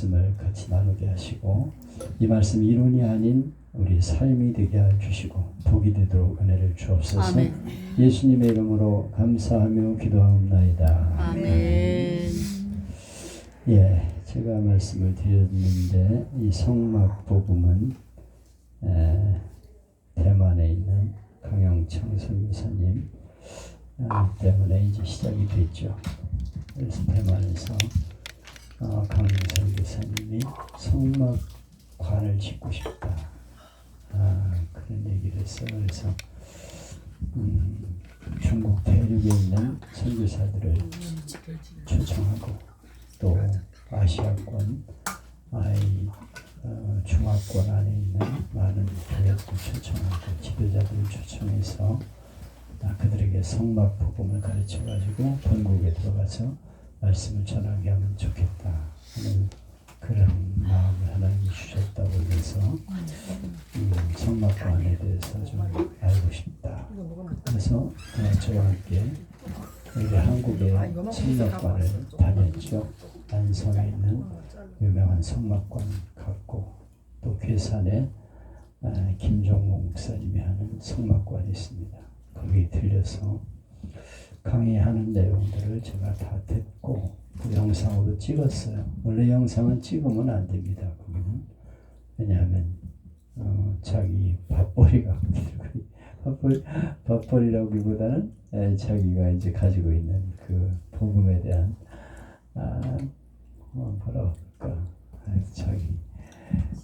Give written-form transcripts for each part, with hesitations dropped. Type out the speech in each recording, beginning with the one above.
말씀을 같이 나누게 하시고 이 말씀 이론이 아닌 우리 삶이 되게 해주시고 복이 되도록 은혜를 주옵소서. 아멘. 예수님의 이름으로 감사하며 기도하옵나이다. 아멘. 예, 제가 말씀을 드렸는데 이 성막 복음은 대만에 있는 강영창 선교사님 때문에 이제 시작이 됐죠. 그래서 대만에서 강영창 선교사님이 성막관을 짓고 싶다. 그런 얘기를 했어요. 그래서 중국 대륙에 있는 선교사들을 초청하고 또 아시아권, 중화권 안에 있는 많은 교회들 초청하고 지도자들을 초청해서 그들에게 성막 복음을 가르쳐가지고 본국에 들어가서 말씀을 전하게 하면 좋겠다 하는 그런 마음을 하나님이 주셨다고 해서 성막관에 대해서 좀 알고 싶다. 그래서 저와 함께 여기 한국의 성막관을 다녔죠. 안성에 있는 유명한 성막관 갔고 또 괴산에 김종목 목사님이 하는 성막관이 있습니다. 거기 들려서 강의하는 내용들을 제가 다 듣고 그 영상으로 찍었어요. 원래 영상은 찍으면 안 됩니다. 거기는. 왜냐하면 자기 밥벌이가 밥벌이라기보다는 자기가 이제 가지고 있는 그 복음에 대한 뭐라 그럴까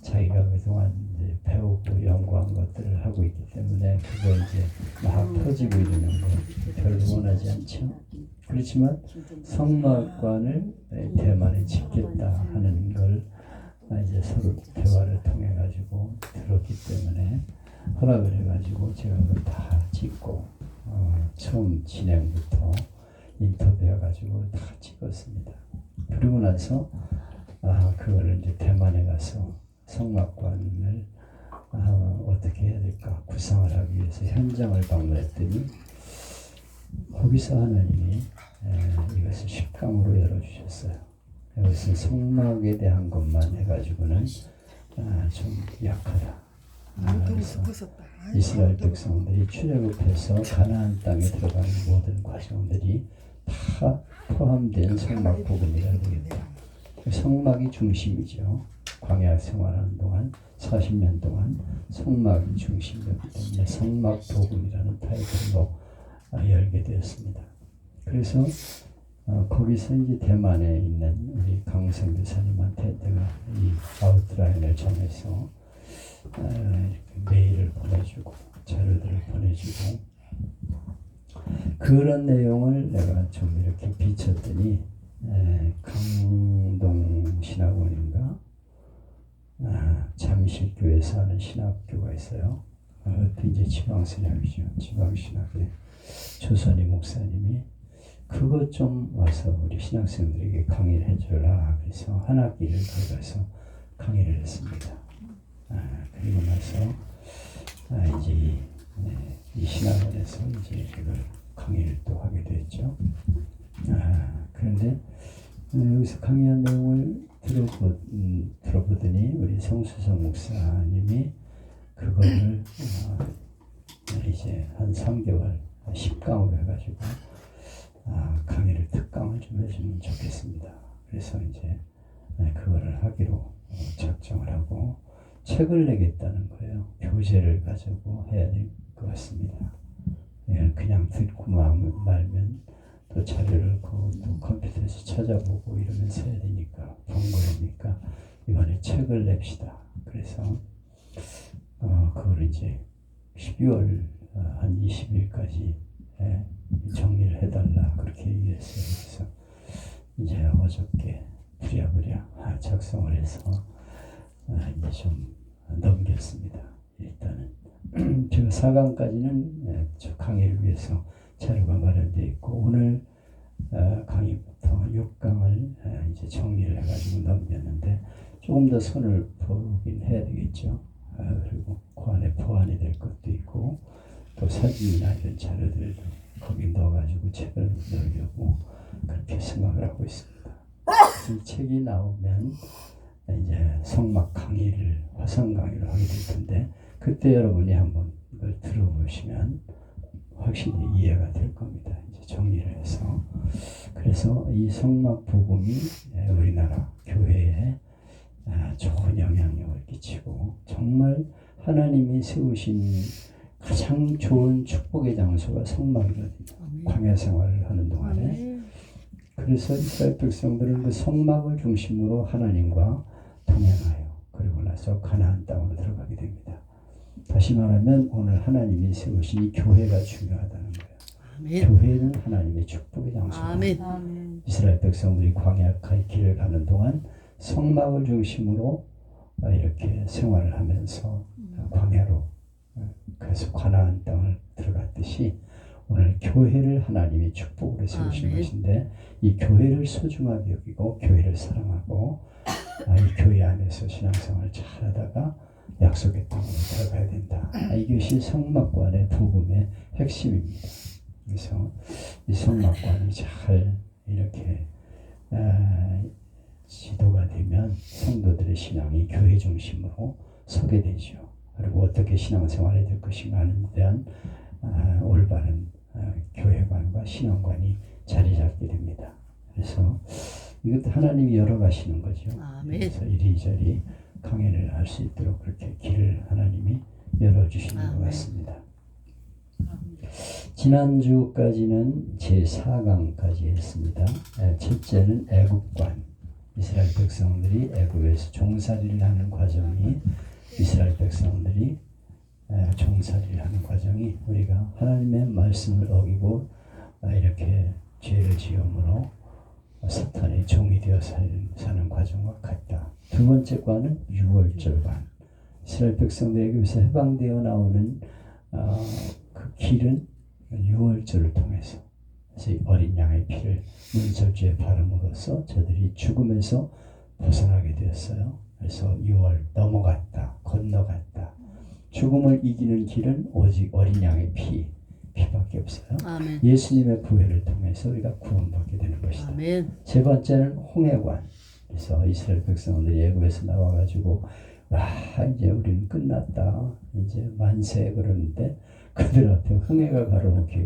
자기가 그동안 이제 배우고 연구한 것들을 하고 있기 때문에 그거 이제 막 퍼지고 이러는 거 별로 원하지 않죠. 그렇지만 성막관을 대만에 짓겠다 하는 걸 이제 서로 대화를 통해 가지고 들었기 때문에 허락을 해가지고 제가 그걸 다 찍고 처음 진행부터 인터뷰해가지고 다 찍었습니다. 그리고 나서 그거를 이제 대만에 가서 성막관을 어떻게 해야 될까 구상을 하기 위해서 현장을 방문했더니 거기서 하나님이 이것을 10강으로 열어주셨어요. 이것은 성막에 대한 것만 해가지고는 좀 약하다. 그래서 이스라엘 백성들이 출애굽해서 가나안 땅에 들어가는 모든 과정들이 다 포함된 성막 복음이라고 합니다. 성막이 중심이죠. 광야 생활하는 동안 40년 동안 성막이 중심이었기 때문에 성막 복음이라는 타이틀로 열게 되었습니다. 그래서 거기서 이제 대만에 있는 우리 강성 교사님한테 내가 이 아웃라인을 정해서 메일을 보내주고 자료들을 보내주고 그런 내용을 내가 좀 이렇게 비쳤더니 강동 신학원인가 잠실교회에서 하는 신학교가 있어요. 그것도 이제 지방신학이죠. 지방신학의 조선희 목사님이 그것 좀 와서 우리 신학생들에게 강의를 해줘라. 그래서 한 학기를 거기 가서 강의를 했습니다. 그리고 나서 이제 이 신학원에서 이제 이걸 강의를 또 하게 됐죠. 그런데 여기서 강의한 내용을 들어보더니 우리 성수성 목사님이 그거를 이제 한 3개월 10강으로 해가지고 강의를 특강을 좀 해주면 좋겠습니다. 그래서 이제 그거를 하기로 작정을 하고 책을 내겠다는 거예요. 교재를 가지고 해야 될 것 같습니다. 그냥 듣고 말면 또 자료를 또 컴퓨터에서 찾아보고 이러면서 해야 되니까 번거로우니까 이번에 책을 냅시다. 그래서 그걸 이제 12월 한 20일까지 정리를 해달라 그렇게 얘기했어요. 그래서 이제 어저께 부랴부랴 작성을 해서 이제 좀 넘겼습니다. 일단은 제가 4강까지는 저 강의를 위해서 자료가 마련되어 있고 오늘 강의부터 6강을 이제 정리를 해가지고 넘겼는데 조금 더 손을 보긴 해야 되겠죠. 그리고 그 안에 보완이 될 것도 있고 또 사진이나 이런 자료들도 거기 넣어가지고 책을 넣으려고 그렇게 생각을 하고 있습니다. 이 책이 나오면 성막 강의를 화상 강의를 하게 될 텐데 그때 여러분이 한번 이걸 들어보시면 확실히 이해가 될 겁니다. 이제 정리를 해서 그래서 이 성막 복음이 우리나라 교회에 좋은 영향력을 끼치고 정말 하나님이 세우신 가장 좋은 축복의 장소가 성막이거든요. 광야 생활을 하는 동안에 그래서 이스라엘 백성들은 그 성막을 중심으로 하나님과 동행하여 그리고 나서 가나안 땅으로 들어가게 됩니다. 다시 말하면 오늘 하나님이 세우신 이 교회가 중요하다는 거예요. 아멘. 교회는 하나님의 축복의 장소입니다. 이스라엘 백성들이 광야의 길을 가는 동안 성막을 중심으로 이렇게 생활을 하면서 광야로 그래서 가나안 땅을 들어갔듯이 오늘 교회를 하나님이 축복으로 세우신 것인데 이 교회를 소중하게 여기고 교회를 사랑하고 이 교회 안에서 신앙생활을 잘하다가 약속의 땅으로 들어가야 된다. 이것이 성막관의 복음의 핵심입니다. 그래서 이 성막관이 잘 이렇게 지도가 되면 성도들의 신앙이 교회 중심으로 서게 되죠. 그리고 어떻게 신앙생활이 될 것인가 하는 데 대한 올바른 교회관과 신앙관이 자리 잡게 됩니다. 그래서 이것도 하나님이 열어가시는 거죠. 아멘. 그래서 이리저리 강해를 할 수 있도록 그렇게 길을 하나님이 열어주시는 것 같습니다. 지난주까지는 제4강까지 했습니다. 첫째는 애국관. 이스라엘 백성들이 애국에서 종살이를 하는 과정이 이스라엘 백성들이 종살이를 하는 과정이 우리가 하나님의 말씀을 어기고 이렇게 죄를 지음으로 사탄의 종이 되어 사는 과정과 같다. 두 번째 관은 유월절관. 이스라엘 백성들에게서 해방되어 나오는 그 길은 유월절을 통해서 그래서 어린 양의 피를 문설주에 바름으로써 저들이 죽음에서 벗어나게 되었어요. 그래서 6월 넘어갔다, 건너갔다. 죽음을 이기는 길은 오직 어린 양의 피밖에 없어요. 아멘. 예수님의 구애를 통해서 우리가 구원받게 되는 것이다. 아멘. 세 번째는 홍해관. 그래서 이스라엘 백성들이 애굽에서 나와가지고 이제 우리는 끝났다. 이제 만세 그러는데 그들 앞에 홍해가 가로막혀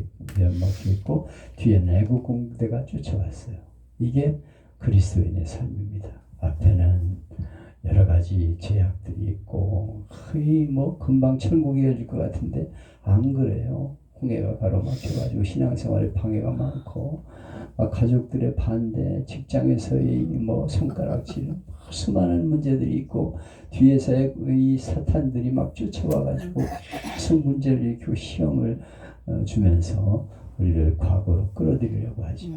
있고 뒤에는 애굽 군대가 쫓아왔어요. 이게 그리스도인의 삶입니다. 앞에는 여러 가지 제약들이 있고 거의 금방 천국이 열릴 것 같은데 안 그래요. 홍해가 가로막혀가지고 신앙생활에 방해가 많고 가족들의 반대, 직장에서의 손가락질 수많은 문제들이 있고 뒤에서 이 사탄들이 막 쫓아와가지고 무슨 문제를 일으키고 시험을 주면서 우리를 과거로 끌어들이려고 하죠.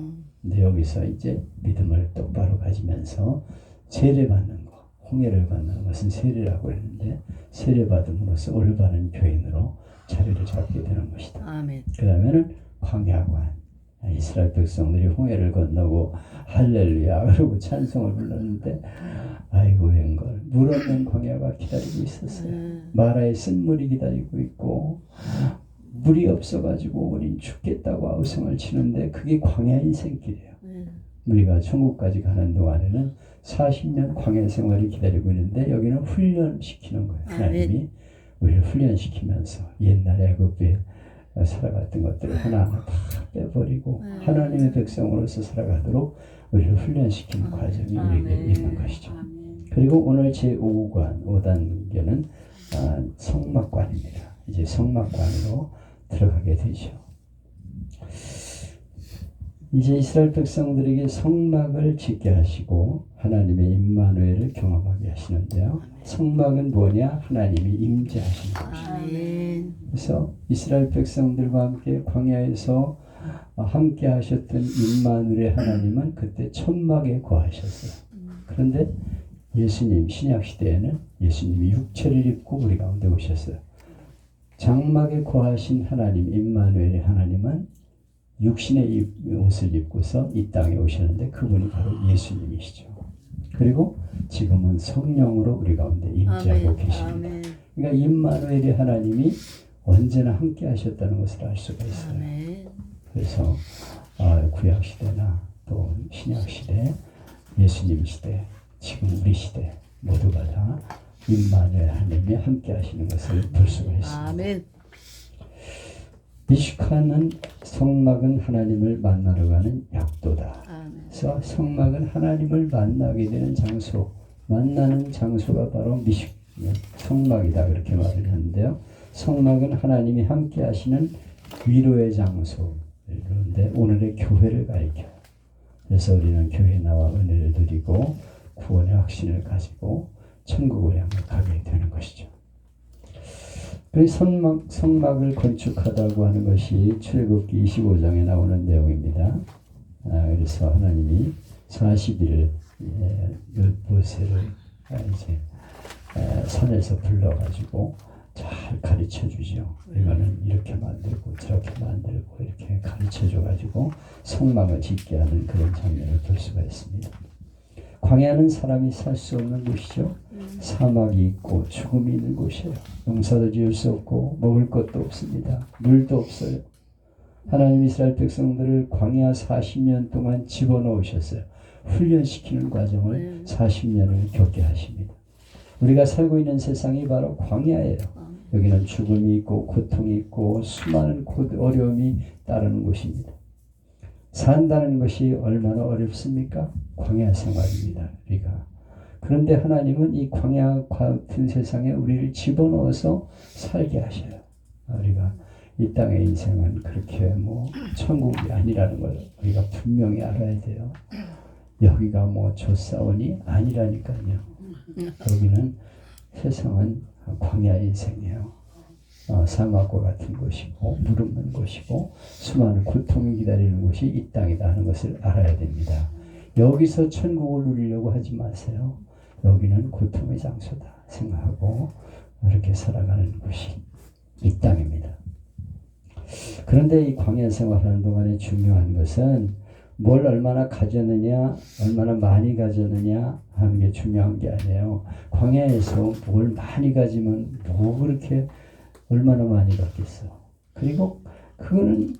근데 여기서 이제 믿음을 똑바로 가지면서 세례받는 거, 홍해를 건너는 것은 세례라고 했는데 세례받음으로써 올바른 교인으로 자리를 잡게 되는 것이다. 아멘. 그 다음에는 광야관. 이스라엘 백성들이 홍해를 건너고 할렐루야 그러고 찬송을 불렀는데 아이고 웬걸 물 없는 광야가 기다리고 있었어요. 마라의 쓴물이 기다리고 있고 물이 없어가지고 우린 죽겠다고 아우성을 치는데 그게 광야 인생길이에요. 우리가 천국까지 가는 동안에는 40년 광야 생활이 기다리고 있는데 여기는 훈련시키는 거예요. 하나님이 우리를 훈련시키면서 옛날 애굽에 살아갔던 것들을 하나하나 다 빼버리고 하나님의 백성으로서 살아가도록 우리를 훈련시키는 과정이 우리에게 있는 것이죠. 그리고 오늘 제5관 5단계는 성막관입니다. 이제 성막관으로 들어가게 되죠. 이제 이스라엘 백성들에게 성막을 짓게 하시고 하나님의 임마누엘을 경험하게 하시는데요. 성막은 뭐냐? 하나님이 임재하시는 것입니다. 그래서 이스라엘 백성들과 함께 광야에서 함께 하셨던 임마누엘의 하나님은 그때 천막에 거하셨어요. 그런데 예수님 신약시대에는 예수님이 육체를 입고 우리 가운데 오셨어요. 장막에 거하신 하나님 임마누엘의 하나님은 육신의 옷을 입고서 이 땅에 오셨는데 그분이 바로 예수님이시죠. 그리고 지금은 성령으로 우리 가운데 임재하고 계십니다. 그러니까 임마누엘의 하나님이 언제나 함께 하셨다는 것을 알 수가 있어요. 그래서 구약시대나 또 신약시대, 예수님 시대, 지금 우리 시대 모두가 다 임마누엘 하나님이 함께 하시는 것을 볼 수가 있습니다. 아멘. 미슈카는 성막은 하나님을 만나러 가는 약도다. 그래서 성막은 하나님을 만나게 되는 장소, 만나는 장소가 바로 성막이다 그렇게 말을 하는데요. 성막은 하나님이 함께 하시는 위로의 장소. 그런데 오늘의 교회를 가리켜요. 그래서 우리는 교회에 나와 은혜를 누리고 구원의 확신을 가지고 천국을 향해 가게 되는 것이죠. 성막을 건축하다고 하는 것이 출애굽기 25장에 나오는 내용입니다. 그래서 하나님이 40일을 엿보세를 이제 산에서 불러가지고 잘 가르쳐 주죠. 이거는 이렇게 만들고 저렇게 만들고 이렇게 가르쳐 줘가지고 성막을 짓게 하는 그런 장면을 볼 수가 있습니다. 광야는 사람이 살 수 없는 곳이죠. 사막이 있고 죽음이 있는 곳이에요. 농사도 지을 수 없고 먹을 것도 없습니다. 물도 없어요. 하나님 이스라엘 백성들을 광야 40년 동안 집어넣으셨어요. 훈련시키는 과정을 40년을 겪게 하십니다. 우리가 살고 있는 세상이 바로 광야예요. 여기는 죽음이 있고 고통이 있고 수많은 어려움이 따르는 곳입니다. 산다는 것이 얼마나 어렵습니까? 광야 생활입니다. 우리가. 그런데 하나님은 이 광야 같은 세상에 우리를 집어넣어서 살게 하셔요. 우리가 이 땅의 인생은 그렇게 천국이 아니라는 걸 우리가 분명히 알아야 돼요. 여기가 좋사원이 아니라니까요. 여기는 세상은 광야의 인생이에요. 사막과 같은 곳이고 물 없는 곳이고 수많은 고통이 기다리는 곳이 이 땅이다 하는 것을 알아야 됩니다. 여기서 천국을 누리려고 하지 마세요. 여기는 고통의 장소다 생각하고 그렇게 살아가는 곳이 이 땅입니다. 그런데 이 광야 생활하는 동안에 중요한 것은 뭘 얼마나 가졌느냐, 얼마나 많이 가졌느냐 하는 게 중요한 게 아니에요. 광야에서 뭘 많이 가지면 그렇게 얼마나 많이 갖겠어. 그리고 그거는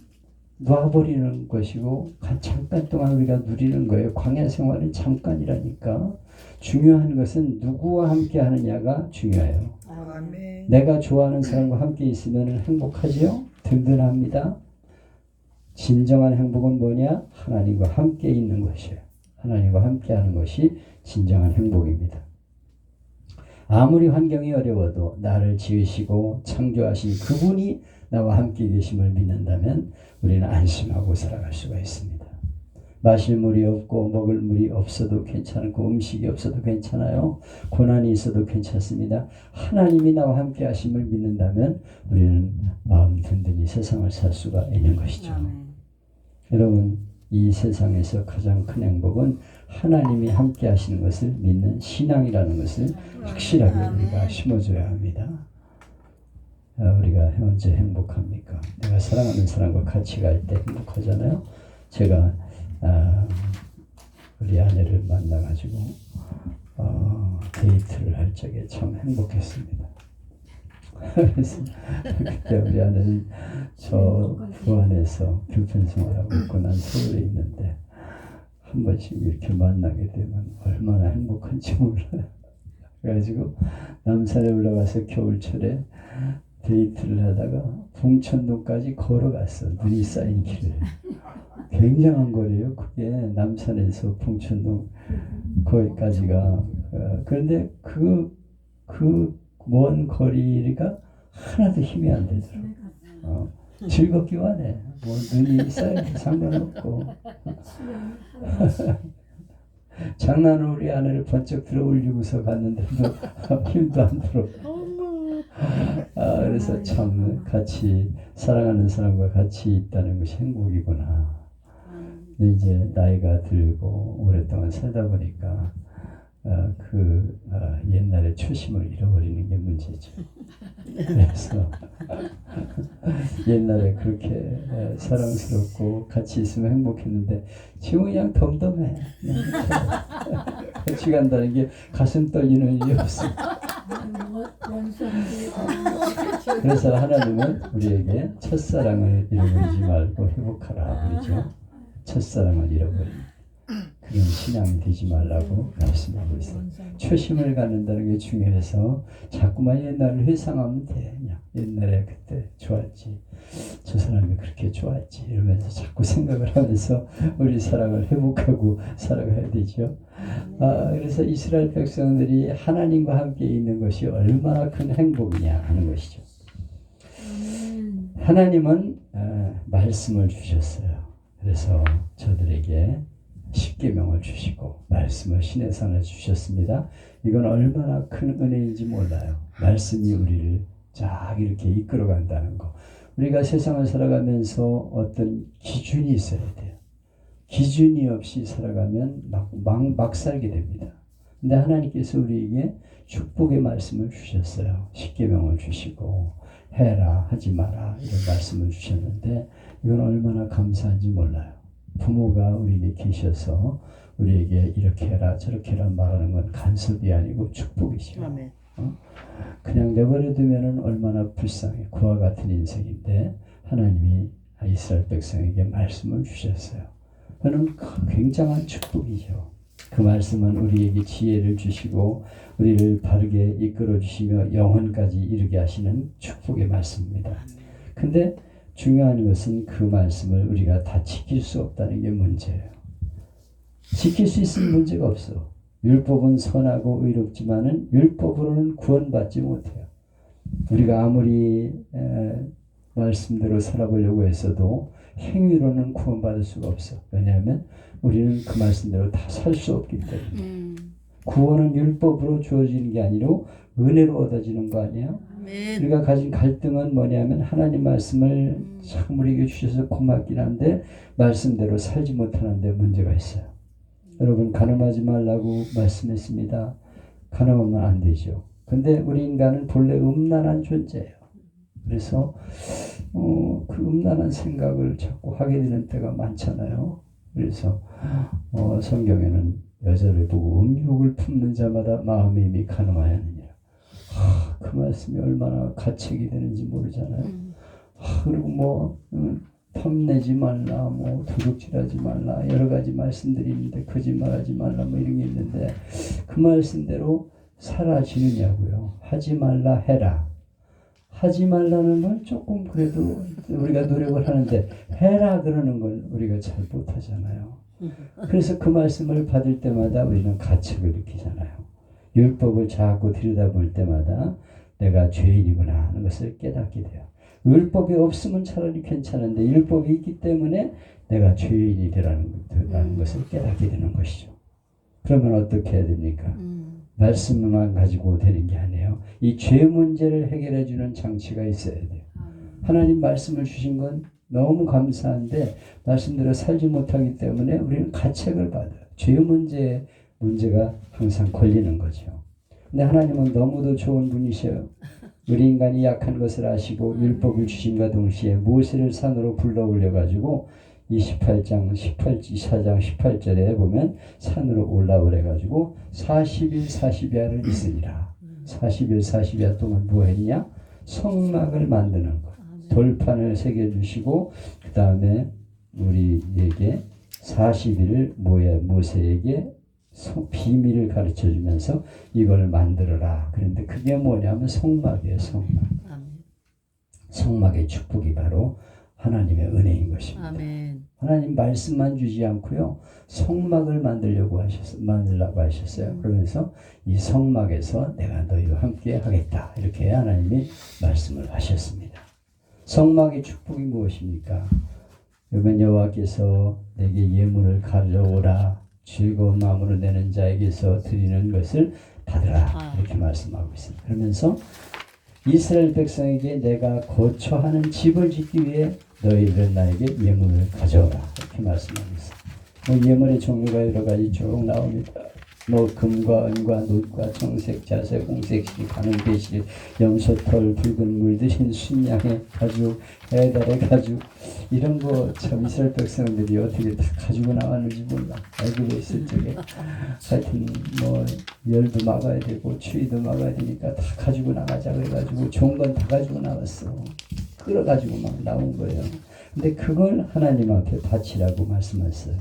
놔버리는 것이고 잠깐 동안 우리가 누리는 거예요. 광야 생활은 잠깐이라니까. 중요한 것은 누구와 함께 하느냐가 중요해요. 아멘. 내가 좋아하는 사람과 함께 있으면 행복하지요? 든든합니다. 진정한 행복은 뭐냐? 하나님과 함께 있는 것이에요. 하나님과 함께 하는 것이 진정한 행복입니다. 아무리 환경이 어려워도 나를 지으시고 창조하신 그분이 나와 함께 계심을 믿는다면 우리는 안심하고 살아갈 수가 있습니다. 마실 물이 없고 먹을 물이 없어도 괜찮고 음식이 없어도 괜찮아요. 고난이 있어도 괜찮습니다. 하나님이 나와 함께 하심을 믿는다면 우리는 마음 든든히 세상을 살 수가 있는 것이죠. 여러분, 이 세상에서 가장 큰 행복은 하나님이 함께 하시는 것을 믿는 신앙이라는 것을 확실하게 우리가 심어줘야 합니다. 우리가 언제 행복합니까? 내가 사랑하는 사람과 같이 갈 때 행복하잖아요. 제가 우리 아내를 만나가지고 데이트를 할 적에 참 행복했습니다. 그래서 그때 우리 아내는 저 부안에서 교편 생활하고 있고 난 서울에 있는데 한 번씩 이렇게 만나게 되면 얼마나 행복한지 몰라요. 그래가지고 남산에 올라가서 겨울철에 데이트를 하다가 봉천동까지 걸어갔어. 눈이 쌓인 길을. 굉장한 거리예요. 그게 남산에서 봉천동 거기까지가. 그런데 그 먼 거리가 하나도 힘이 안 되더라고. 즐겁기만 해. 눈이 쌓여도 상관없고. 장난으로 우리 아내를 번쩍 들어 올리고서 갔는데도 힘도 안 들어. 그래서 참 같이 사랑하는 사람과 같이 있다는 것이 행복이구나. 근데 이제 나이가 들고 오랫동안 살다 보니까 옛날의 초심을 잃어버리는 게 문제죠. 그래서 옛날에 그렇게 사랑스럽고 같이 있으면 행복했는데 지금 그냥 덤덤해. 같이 간다는 게 가슴 떨리는 일이 없어. 그래서 하나님은 우리에게 첫사랑을 잃어버리지 말고 회복하라 그러죠. 첫사랑을 잃어버린. 그런 신앙이 되지 말라고 말씀하고 있어요. 초심을 갖는다는 게 중요해서 자꾸만 옛날을 회상하면 돼. 그냥 옛날에 그때 좋았지. 저 사람이 그렇게 좋았지. 이러면서 자꾸 생각을 하면서 우리 사랑을 회복하고 살아가야 되죠. 그래서 이스라엘 백성들이 하나님과 함께 있는 것이 얼마나 큰 행복이냐 하는 것이죠. 하나님은 말씀을 주셨어요. 그래서 저들에게 십계명을 주시고 말씀을 신의 산에 주셨습니다. 이건 얼마나 큰 은혜인지 몰라요. 말씀이 우리를 쫙 이렇게 이끌어 간다는 거. 우리가 세상을 살아가면서 어떤 기준이 있어야 돼요. 기준이 없이 살아가면 막 살게 됩니다. 근데 하나님께서 우리에게 축복의 말씀을 주셨어요. 십계명을 주시고 해라 하지 마라 이런 말씀을 주셨는데 이건 얼마나 감사한지 몰라요. 부모가 우리에게 계셔서 우리에게 이렇게 해라 저렇게 해라 말하는 건 간섭이 아니고 축복이죠. 그냥 내버려 두면은 얼마나 불쌍해. 그와 같은 인생인데 하나님이 이스라엘 백성에게 말씀을 주셨어요. 그는 굉장한 축복이죠. 그 말씀은 우리에게 지혜를 주시고 우리를 바르게 이끌어 주시며 영혼까지 이르게 하시는 축복의 말씀입니다. 근데 중요한 것은 그 말씀을 우리가 다 지킬 수 없다는 게 문제예요. 지킬 수 있으면 문제가 없어. 율법은 선하고 의롭지만은 율법으로는 구원받지 못해요. 우리가 아무리 말씀대로 살아보려고 했어도 행위로는 구원받을 수가 없어. 왜냐하면 우리는 그 말씀대로 다 살 수 없기 때문에. 구원은 율법으로 주어지는 게 아니고 은혜로 얻어지는 거 아니에요? 우리가 가진 갈등은 뭐냐면 하나님 말씀을 참 우리에게 주셔서 고맙긴 한데 말씀대로 살지 못하는 데 문제가 있어요. 여러분 가늠하지 말라고 말씀했습니다. 가늠하면 안 되죠. 근데 우리 인간은 본래 음란한 존재예요. 그래서 그 음란한 생각을 자꾸 하게 되는 때가 많잖아요. 그래서 성경에는 여자를 보고 음욕을 품는 자마다 마음이 이미 가늠하였느니라. 그 말씀이 얼마나 가책이 되는지 모르잖아요. 그리고 탐내지 말라, 도둑질하지 말라 여러 가지 말씀들이 있는데 거짓말하지 말라 이런 게 있는데 그 말씀대로 살아지느냐고요. 하지 말라 해라. 하지 말라는 건 조금 그래도 우리가 노력을 하는데 해라 그러는 건 우리가 잘 못하잖아요. 그래서 그 말씀을 받을 때마다 우리는 가책을 느끼잖아요. 율법을 자꾸 들여다볼 때마다 내가 죄인이구나 하는 것을 깨닫게 돼요. 율법이 없으면 차라리 괜찮은데 율법이 있기 때문에 내가 죄인이 되라는 것을 깨닫게 되는 것이죠. 그러면 어떻게 해야 됩니까? 말씀만 가지고 되는 게 아니에요. 이 죄 문제를 해결해 주는 장치가 있어야 돼요. 하나님 말씀을 주신 건 너무 감사한데 말씀대로 살지 못하기 때문에 우리는 가책을 받아요. 죄 문제가 항상 걸리는 거죠. 근데 하나님은 너무도 좋은 분이셔요. 우리 인간이 약한 것을 아시고 율법을 주신과 동시에 모세를 산으로 불러 올려가지고 24장 18절에 보면 산으로 올라오래 가지고 40일 40야를 있으니라. 40일 40야 동안 뭐 했냐? 성막을 만드는 것. 돌판을 새겨주시고 그 다음에 우리에게 40일을 모세에게 비밀을 가르쳐주면서 이걸 만들어라. 그런데 그게 뭐냐면 성막이에요. 성막의 축복이 바로 하나님의 은혜인 것입니다. 아멘. 하나님 말씀만 주지 않고요. 성막을 만들라고 하셨어요. 그러면서 이 성막에서 내가 너희와 함께 하겠다. 이렇게 하나님이 말씀을 하셨습니다. 성막의 축복이 무엇입니까? 여러분 여호와께서 내게 예물을 가져오라. 즐거운 마음으로 내는 자에게서 드리는 것을 받으라. 이렇게 말씀하고 있습니다. 그러면서 이스라엘 백성에게 내가 거처하는 집을 짓기 위해 너희들은 나에게 예물을 가져오라. 이렇게 말씀하고 있습니다. 예물의 종류가 여러 가지 쭉 나옵니다. 금과 은과 놋과 청색, 자색, 홍색실, 가는배실, 염소털, 붉은 물들인 순양의 가죽, 애달의 가죽 이런 거 참 이스라엘 백성들이 어떻게 다 가지고 나왔는지 몰라. 애굽에 있을 적에 하여튼 열도 막아야 되고 추위도 막아야 되니까 다 가지고 나가자 그래가지고 좋은 건 다 가지고 나왔어. 끌어가지고 막 나온 거예요. 근데 그걸 하나님 앞에 바치라고 말씀하셨어요.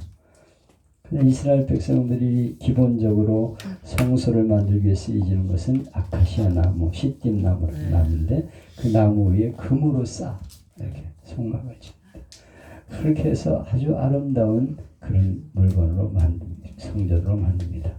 근데 이스라엘 백성들이 기본적으로 성소를 만들기 위해 쓰이는 것은 아카시아 나무, 시띠 나무인데 그 나무 위에 금으로 쌓아 이렇게 성막을 짓는다. 그렇게 해서 아주 아름다운 그런 물건으로 만듭니다. 성전으로 만듭니다.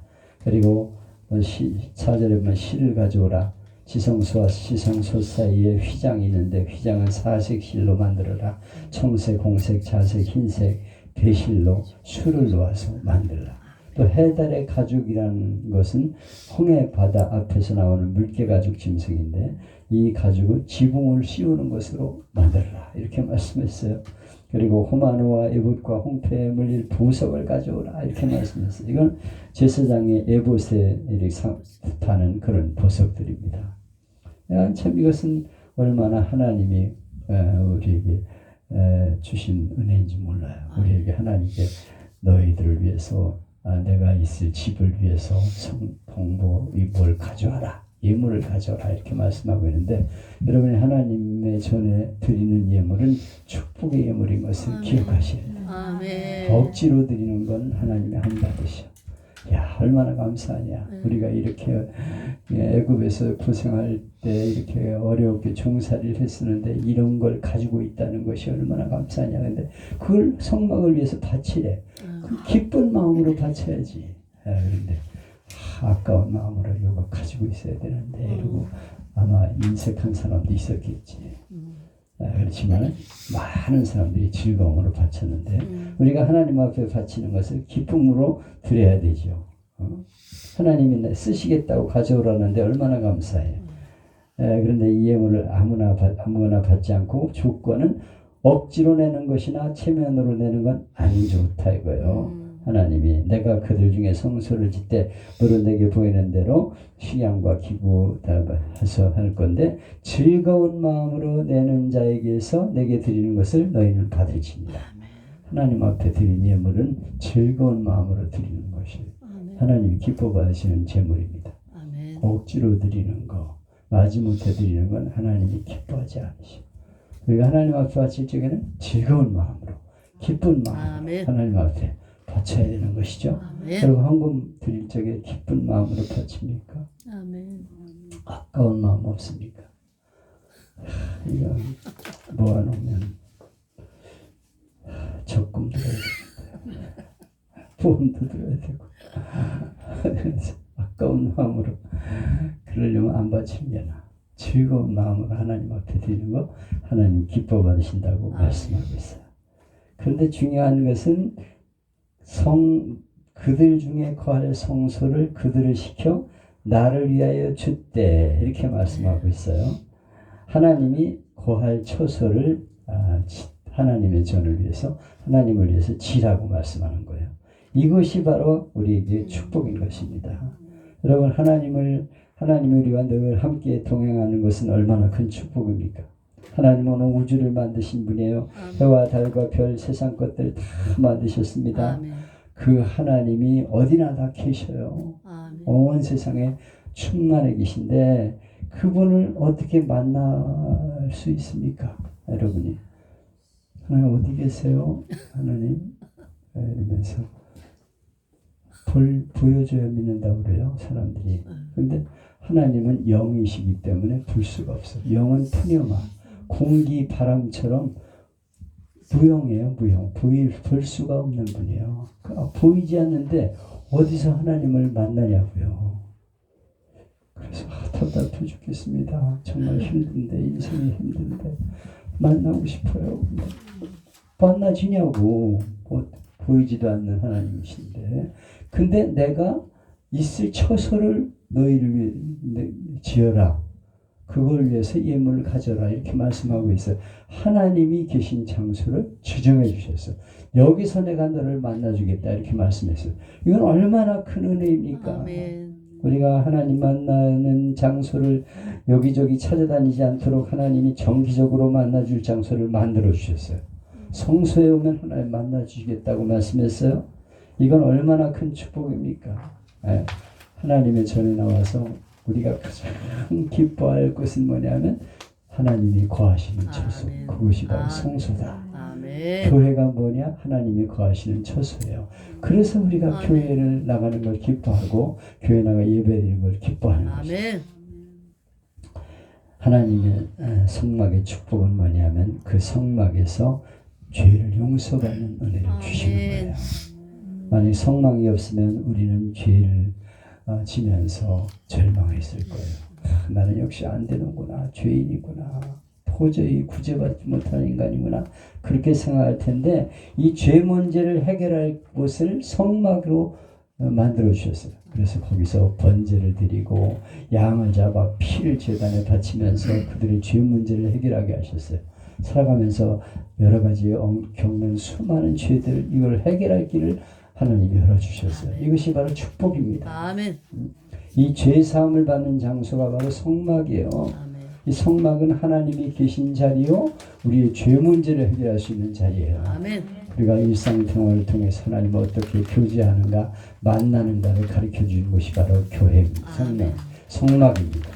그리고 4절에 보면 실을 가져오라. 지성소와 지성소 사이에 휘장이 있는데 휘장은 사색 실로 만들어라. 청색, 공색, 자색, 흰색 배실로 술을 놓아서 만들라. 또 해달의 가죽이라는 것은 홍해 바다 앞에서 나오는 물개 가죽 짐승인데 이 가죽은 지붕을 씌우는 것으로 만들라. 이렇게 말씀했어요. 그리고 호마노와 에봇과 홍패에 물릴 보석을 가져오라. 이렇게 말씀했어요. 이건 제사장의 에봇에 파는 그런 보석들입니다. 참 이것은 얼마나 하나님이 우리에게 주신 은혜인지 몰라요. 우리에게 하나님께 너희들을 위해서 내가 있을 집을 위해서 성봉보 뭘 가져와라. 예물을 가져와라. 이렇게 말씀하고 있는데 여러분이 하나님의 전에 드리는 예물은 축복의 예물인 것을 기억하셔야 돼요. 억지로 드리는 건 하나님의 한받으셔. 야, 얼마나 감사하냐. 우리가 이렇게 애굽에서 고생할 때 이렇게 어렵게 종살이를 했었는데 이런 걸 가지고 있다는 것이 얼마나 감사하냐. 근데 그걸 성막을 위해서 바치래. 기쁜 마음으로 바쳐야지. 그런데 아까운 마음으로 이거 가지고 있어야 되는데 이러고 아마 인색한 사람도 있었겠지. 그렇지만 많은 사람들이 즐거움으로 바쳤는데 우리가 하나님 앞에 바치는 것을 기쁨으로 드려야 되죠. 하나님이 쓰시겠다고 가져오라는데 얼마나 감사해요. 그런데 이 예물을 아무거나 받지 않고 조건은 억지로 내는 것이나 체면으로 내는 건 안 좋다 이거예요. 하나님이 내가 그들 중에 성소를 짓되 너로 내게 보이는 대로 식양과 기구 다 해서 할 건데 즐거운 마음으로 내는 자에게서 내게 드리는 것을 너희는 받을지니라. 하나님 앞에 드린 예물은 즐거운 마음으로 드리는 것이 하나님이 기뻐 받으시는 제물입니다. 억지로 드리는 거, 마지못해 드리는 건 하나님이 기뻐하지 않으시고 우리가 하나님 앞에 바칠 적에는 즐거운 마음으로 기쁜 마음으로 하나님 앞에 바쳐야 되는 것이죠. 여러분 헌금 드릴 적에 기쁜 마음으로 바칩니까? 아까운 마음 없습니까? 이거 모아놓으면 적금 들어야 되는데 보험도 들어야 되고 아까운 마음으로 그러려면 안 바치는 게 나아. 즐거운 마음으로 하나님 앞에 드리는 거 하나님 기뻐 받으신다고 말씀하고 있어요. 그런데 중요한 것은 그들 중에 거할 성소를 그들을 시켜 나를 위하여 줬대 이렇게 말씀하고 있어요. 하나님이 거할 처소를 하나님의 전을 위해서 하나님을 위해서 지라고 말씀하는 거예요. 이것이 바로 우리에게 축복인 것입니다. 여러분 하나님이 우리와 늘 함께 동행하는 것은 얼마나 큰 축복입니까? 하나님은 우주를 만드신 분이에요. 해와 달과 별 세상 것들 다 만드셨습니다. 그 하나님이 어디나 다 계셔요. 온 세상에 충만해 계신데 그분을 어떻게 만날 수 있습니까? 여러분이 하나님 어디 계세요? 하나님 이러면서 보여줘야 믿는다고 그래요 사람들이. 근데 하나님은 영이시기 때문에 볼 수가 없어요. 영은 푸념한 공기 바람처럼 무형이에요. 무형. 볼 수가 없는 분이에요. 보이지 않는데 어디서 하나님을 만나냐고요. 그래서 답답해 죽겠습니다. 정말 힘든데 인생이 힘든데 만나고 싶어요. 만나지냐고. 보이지도 않는 하나님이신데 근데 내가 있을 처소를 너희를 위해 지어라. 그걸 위해서 예물을 가져라. 이렇게 말씀하고 있어요. 하나님이 계신 장소를 지정해 주셨어요. 여기서 내가 너를 만나주겠다. 이렇게 말씀했어요. 이건 얼마나 큰 은혜입니까? 아멘. 우리가 하나님 만나는 장소를 여기저기 찾아다니지 않도록 하나님이 정기적으로 만나줄 장소를 만들어 주셨어요. 성소에 오면 하나님 만나주시겠다고 말씀했어요. 이건 얼마나 큰 축복입니까? 하나님의 전에 나와서 우리가 가장 기뻐할 것은 뭐냐면 하나님이 거하시는 처소. 그것이 바로 성소다. 아멘. 교회가 뭐냐? 하나님이 거하시는 처소예요. 그래서 우리가 아멘. 교회를 나가는 걸 기뻐하고 교회 나가 예배드리는 걸 기뻐하는 것이죠. 아멘. 하나님의 성막의 축복은 뭐냐면 그 성막에서 죄를 용서받는 은혜를 주시는 거예요. 만약 성막이 없으면 우리는 죄를 지면서 절망했을 거예요. 나는 역시 안 되는구나. 죄인이구나. 도저히 구제받지 못하는 인간이구나. 그렇게 생각할 텐데 이 죄 문제를 해결할 곳을 성막으로 만들어 주셨어요. 그래서 거기서 번제를 드리고 양을 잡아 피를 제단에 바치면서 그들의 죄 문제를 해결하게 하셨어요. 살아가면서 여러 가지 겪는 수많은 죄들 이걸 해결할 길을 하나님이 열어주셨어요. 이것이 바로 축복입니다. 아멘. 이 죄 사함을 받는 장소가 바로 성막이에요. 아멘. 이 성막은 하나님이 계신 자리요 우리의 죄 문제를 해결할 수 있는 자리예요. 아멘. 우리가 일상생활을 통해서 하나님을 어떻게 교제하는가 만나는가를 가르쳐주는 것이 바로 교회입니다. 성막입니다.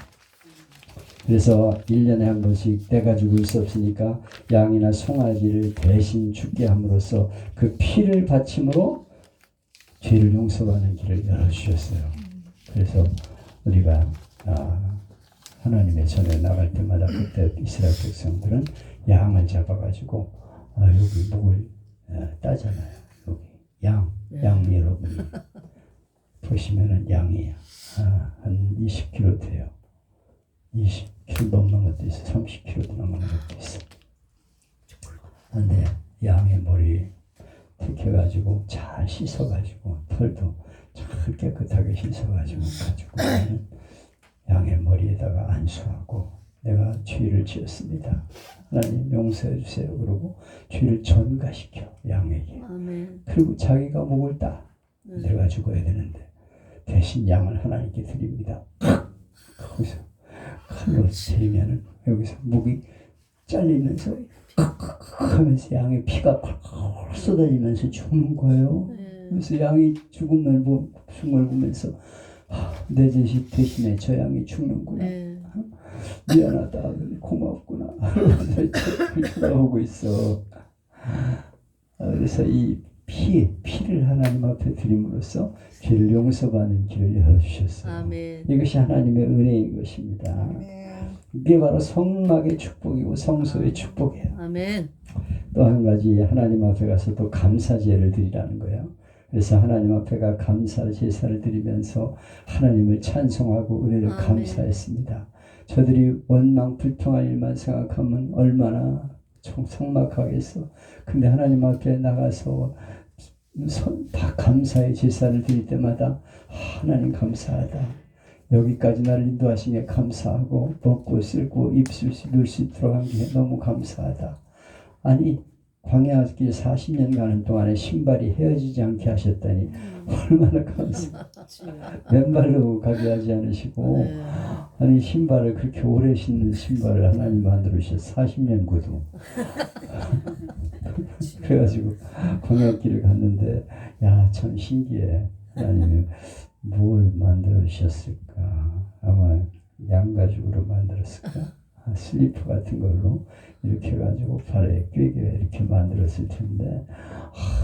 그래서 1년에 한 번씩 때가 죽을 수 없으니까 양이나 송아지를 대신 죽게 함으로써 그 피를 바침으로 죄를 용서하는 길을 열어주셨어요. 그래서 우리가 하나님의 전에 나갈 때마다 그때 이스라엘 백성들은 양을 잡아가지고 여기 목을 따잖아요. 여기 양 여러분 보시면은 양이 한 20kg 돼요. 20kg 넘는 것도 있어. 30kg 넘는 것도 있어. 근데 양의 머리 택해가지고 잘 씻어가지고 털도 잘 깨끗하게 씻어가지고 가지고 양의 머리에다가 안수하고 내가 죄를 지었습니다. 하나님 용서해 주세요. 그러고 죄를 전가시켜 양에게. 아멘. 그리고 자기가 목을 따. 내가 죽어야 되는데 대신 양을 하나님께 드립니다. 거기서 칼로 재면은 여기서 목이 잘리면서 하면서 양의 피가 쏟아지면서 죽는 거예요. 그래서 양이 죽음을 보면서 내 자식 대신에 저 양이 죽는구나. 미안하다. 고맙구나. 그러면서 쳐다보고 있어. 그래서 이 피를 하나님 앞에 드림으로써 죄를 용서받는 길을 열어주셨어요. 아멘. 이것이 하나님의 은혜인 것입니다. 아멘. 이게 바로 성막의 축복이고 성소의 축복이에요. 아멘. 또 한 가지 하나님 앞에 가서 또 감사제를 드리라는 거예요. 그래서 하나님 앞에가 감사 제사를 드리면서 하나님을 찬송하고 은혜를 감사했습니다. 저들이 원망 불평한 일만 생각하면 얼마나 삭막하겠어. 근데 하나님 앞에 나가서 다 감사의 제사를 드릴 때마다 하나님 감사하다. 여기까지 나를 인도하시니 감사하고 먹고 쓸고 입술 넣을 수 있도록 한 게 너무 감사하다. 아니 광야길 40년 가는 동안에 신발이 헤어지지 않게 하셨다니 얼마나 감사. 맨발로 가게 하지 않으시고 아니 신발을 그렇게 오래 신는 신발을 하나님 만들으셨어. 40년 구두. 그래가지고 광야길을 갔는데 야 참 신기해. 하나님이 뭘 만들으셨을까. 아마 양가죽으로 만들었을까. 슬리퍼 같은 걸로 이렇게 해가지고 발에 꿰게 이렇게 만들었을 텐데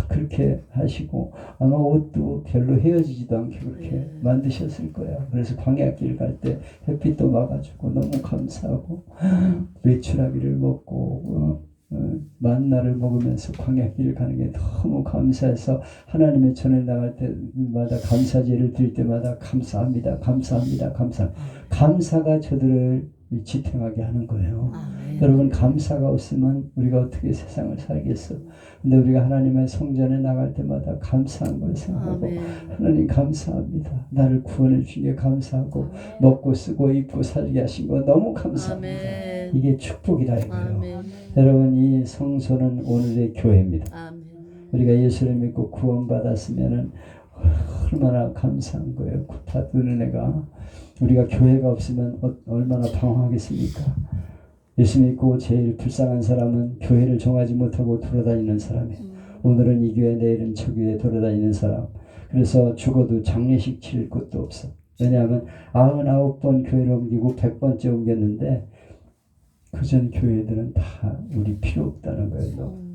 그렇게 하시고 아마 옷도 별로 헤어지지도 않게 그렇게 만드셨을 거예요. 그래서 광야길 갈 때 햇빛도 막아주고 너무 감사하고 외출하기를 먹고 만나를 먹으면서 광야길을 가는 게 너무 감사해서 하나님의 전에 나갈 때마다 감사제를 드릴 때마다 감사합니다. 감사가 저들을 지탱하게 하는 거예요. 여러분 감사가 없으면 우리가 어떻게 세상을 살겠어. 근데 우리가 하나님의 성전에 나갈 때마다 감사한 걸 생각하고 하나님 감사합니다. 나를 구원해 주신 게 감사하고 먹고 쓰고 입고 살게 하신 거 너무 감사합니다. 이게 축복이다 이거예요. 여러분 이 성소는 오늘의 교회입니다. 우리가 예수를 믿고 구원받았으면은 얼마나 감사한 거예요. 받은 은혜가. 우리가 교회가 없으면 얼마나 방황하겠습니까? 예수 믿고 제일 불쌍한 사람은 교회를 정하지 못하고 돌아다니는 사람이에요. 오늘은 이 교회 내일은 저 교회 돌아다니는 사람. 그래서 죽어도 장례식 치를 곳도 없어. 왜냐하면 99번 교회를 옮기고 100번째 옮겼는데 그전 교회들은 다 우리 필요 없다는 거예요.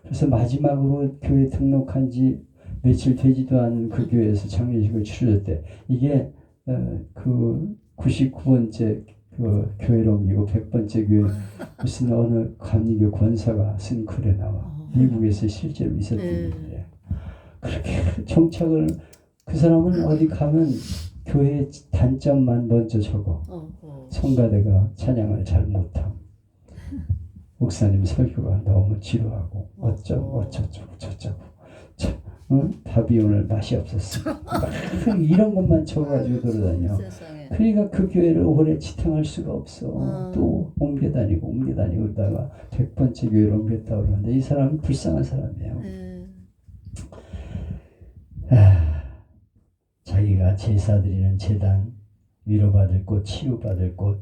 그래서 마지막으로 교회 등록한 지 며칠 되지도 않은 그 교회에서 장례식을 치르셨대. 이게 그 99번째 그 교회로 옮기고 100번째 교회 무슨 어느 감리교 권사가 쓴 글에 나와. 미국에서 실제로 있었던 일이에요. 그렇게 정착을 그 사람은 어디 가면 교회 단점만 먼저 적어. 성가대가 찬양을 잘 못함. 목사님 설교가 너무 지루하고 어쩌고 저쩌고 밥이 오늘 맛이 없었어. 이런 것만 적어가지고 돌아다녀. 그러니까 그 교회를 오래 지탱할 수가 없어. 또 옮겨 다니고 그러다가 100번째 교회로 옮겼다 그러는데 이 사람은 불쌍한 사람이에요. 자기가 제사 드리는 제단, 위로받을 곳, 치유받을 곳,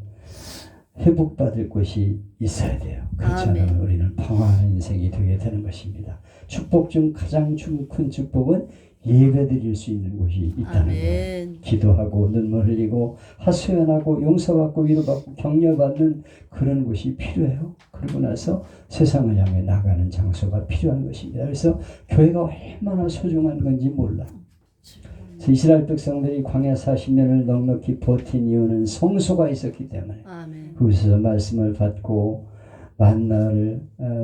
회복받을 곳이 있어야 돼요. 그렇지 않으면 우리는 방황하는 인생이 되게 되는 것입니다. 축복 중 가장 큰 축복은 예배드릴 수 있는 곳이 있다는 거예요. 기도하고 눈물 흘리고 하소연하고 용서받고 위로받고 격려받는 그런 곳이 필요해요. 그러고 나서 세상을 향해 나가는 장소가 필요한 것입니다. 그래서 교회가 얼마나 소중한 건지 몰라. 이스라엘 백성들이 광야 40년을 넉넉히 버틴 이유는 성소가 있었기 때문에 그곳에서 말씀을 받고 만나를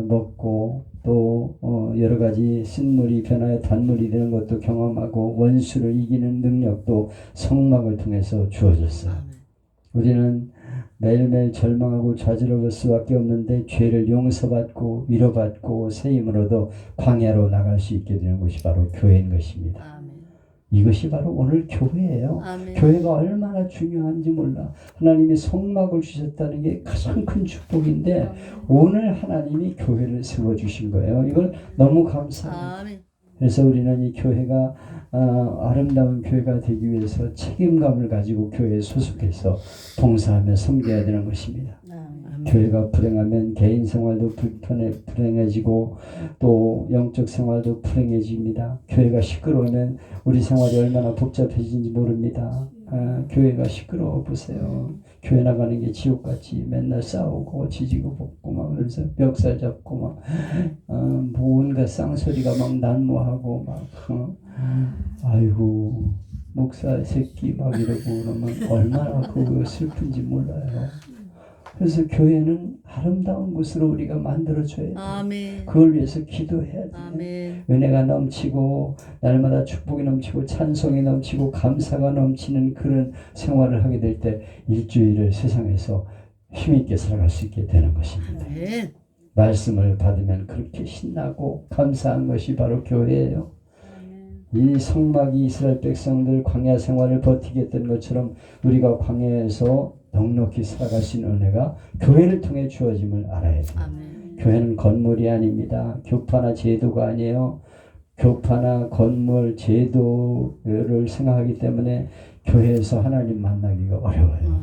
먹고 또 여러 가지 쓴물이 변하여 단물이 되는 것도 경험하고 원수를 이기는 능력도 성막을 통해서 주어졌어요. 우리는 매일매일 절망하고 좌절할 수밖에 없는데 죄를 용서받고 위로받고 새 힘으로도 광야로 나갈 수 있게 되는 것이 바로 교회인 것입니다. 이것이 바로 오늘 교회예요. 교회가 얼마나 중요한지 몰라. 하나님이 성막을 주셨다는 게 가장 큰 축복인데 오늘 하나님이 교회를 세워주신 거예요. 이걸 너무 감사해요. 그래서 우리는 이 교회가 아름다운 교회가 되기 위해서 책임감을 가지고 교회에 소속해서 봉사하며 섬겨야 되는 것입니다. 교회가 불행하면 개인 생활도 불행해지고 또 영적 생활도 불행해집니다. 교회가 시끄러우면 우리 생활이 얼마나 복잡해진지 모릅니다. 교회가 시끄러워 보세요. 교회 나가는 게 지옥같이 맨날 싸우고 지지고 볶고 막 그래서 멱살 잡고 막 뭔가 쌍소리가 막 난무하고 막 아이고 목사 새끼 막 이러고 그러면 얼마나 그거 슬픈지 몰라요. 그래서 교회는 아름다운 곳으로 우리가 만들어줘야 돼요. 그걸 위해서 기도해야 돼요. 은혜가 넘치고 날마다 축복이 넘치고 찬송이 넘치고 감사가 넘치는 그런 생활을 하게 될 때 일주일을 세상에서 힘있게 살아갈 수 있게 되는 것입니다. 말씀을 받으면 그렇게 신나고 감사한 것이 바로 교회예요. 이 성막이 이스라엘 백성들 광야 생활을 버티게 했던 것처럼 우리가 광야에서 넉넉히 살아갈 수 있는 은혜가 교회를 통해 주어짐을 알아야 돼요. 교회는 건물이 아닙니다. 교파나 제도가 아니에요. 교파나 건물, 제도를 생각하기 때문에 교회에서 하나님 만나기가 어려워요.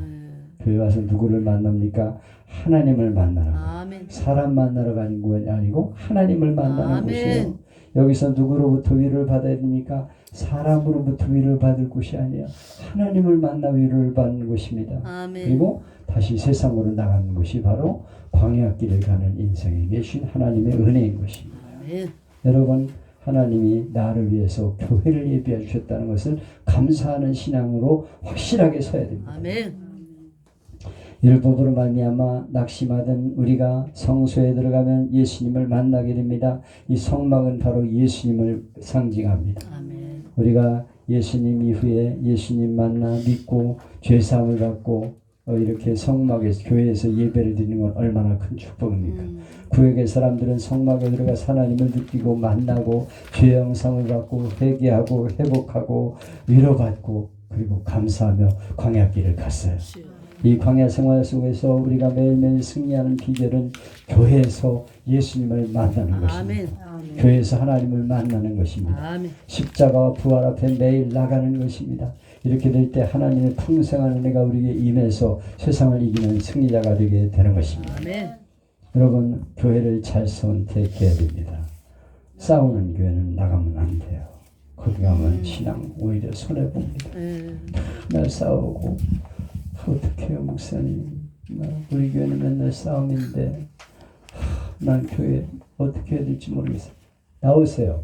교회 와서 누구를 만납니까? 하나님을 만나러 가요. 사람 만나러 가는 건 아니고 하나님을 만나는 곳이에요. 여기서 누구로부터 위로를 받아야 됩니까? 사람으로부터 위로를 받을 곳이 아니에요. 하나님을 만나 위로를 받는 곳입니다. 그리고 다시 세상으로 나가는 곳이 바로 광야길을 가는 인생에 계신 하나님의 은혜인 것입니다. 여러분 하나님이 나를 위해서 교회를 예비해 주셨다는 것을 감사하는 신앙으로 확실하게 서야 됩니다. 율법으로 말미암아 낙심하던 우리가 성소에 들어가면 예수님을 만나게 됩니다. 이 성막은 바로 예수님을 상징합니다. 우리가 예수님 이후에 예수님 만나 믿고 죄사함을 받고 이렇게 성막에서 교회에서 예배를 드리는 건 얼마나 큰 축복입니까? 구약의 사람들은 성막에 들어가서 하나님을 느끼고 만나고 죄 영상을 받고 회개하고 회복하고 위로받고 그리고 감사하며 광야길을 갔어요. 이 광야 생활 속에서 우리가 매일매일 승리하는 비결은 교회에서 예수님을 만나는 것입니다. 교회에서 하나님을 만나는 것입니다. 십자가와 부활 앞에 매일 나가는 것입니다. 이렇게 될 때 하나님의 풍성한 은혜가 우리에게 임해서 세상을 이기는 승리자가 되게 되는 것입니다. 여러분 교회를 잘 선택해야 됩니다. 싸우는 교회는 나가면 안 돼요. 거기 가면 신앙 오히려 손해봅니다. 맨날 싸우고 어떻게 해요 목사님? 우리 교회는 맨날 싸움인데 난 교회 어떻게 해야 될지 모르겠어요. 나오세요.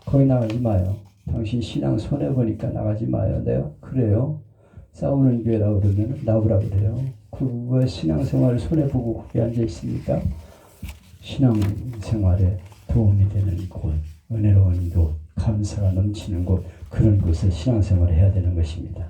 거기 나가지 마요. 당신 신앙 손해보니까 나가지 마요. 내가 그래요. 싸우는 교회라고 그러면 나오라 그래요. 왜 신앙생활을 손해보고 거기 앉아있습니까? 신앙생활에 도움이 되는 곳, 은혜로운 곳, 감사가 넘치는 곳, 그런 곳에 신앙생활을 해야 되는 것입니다.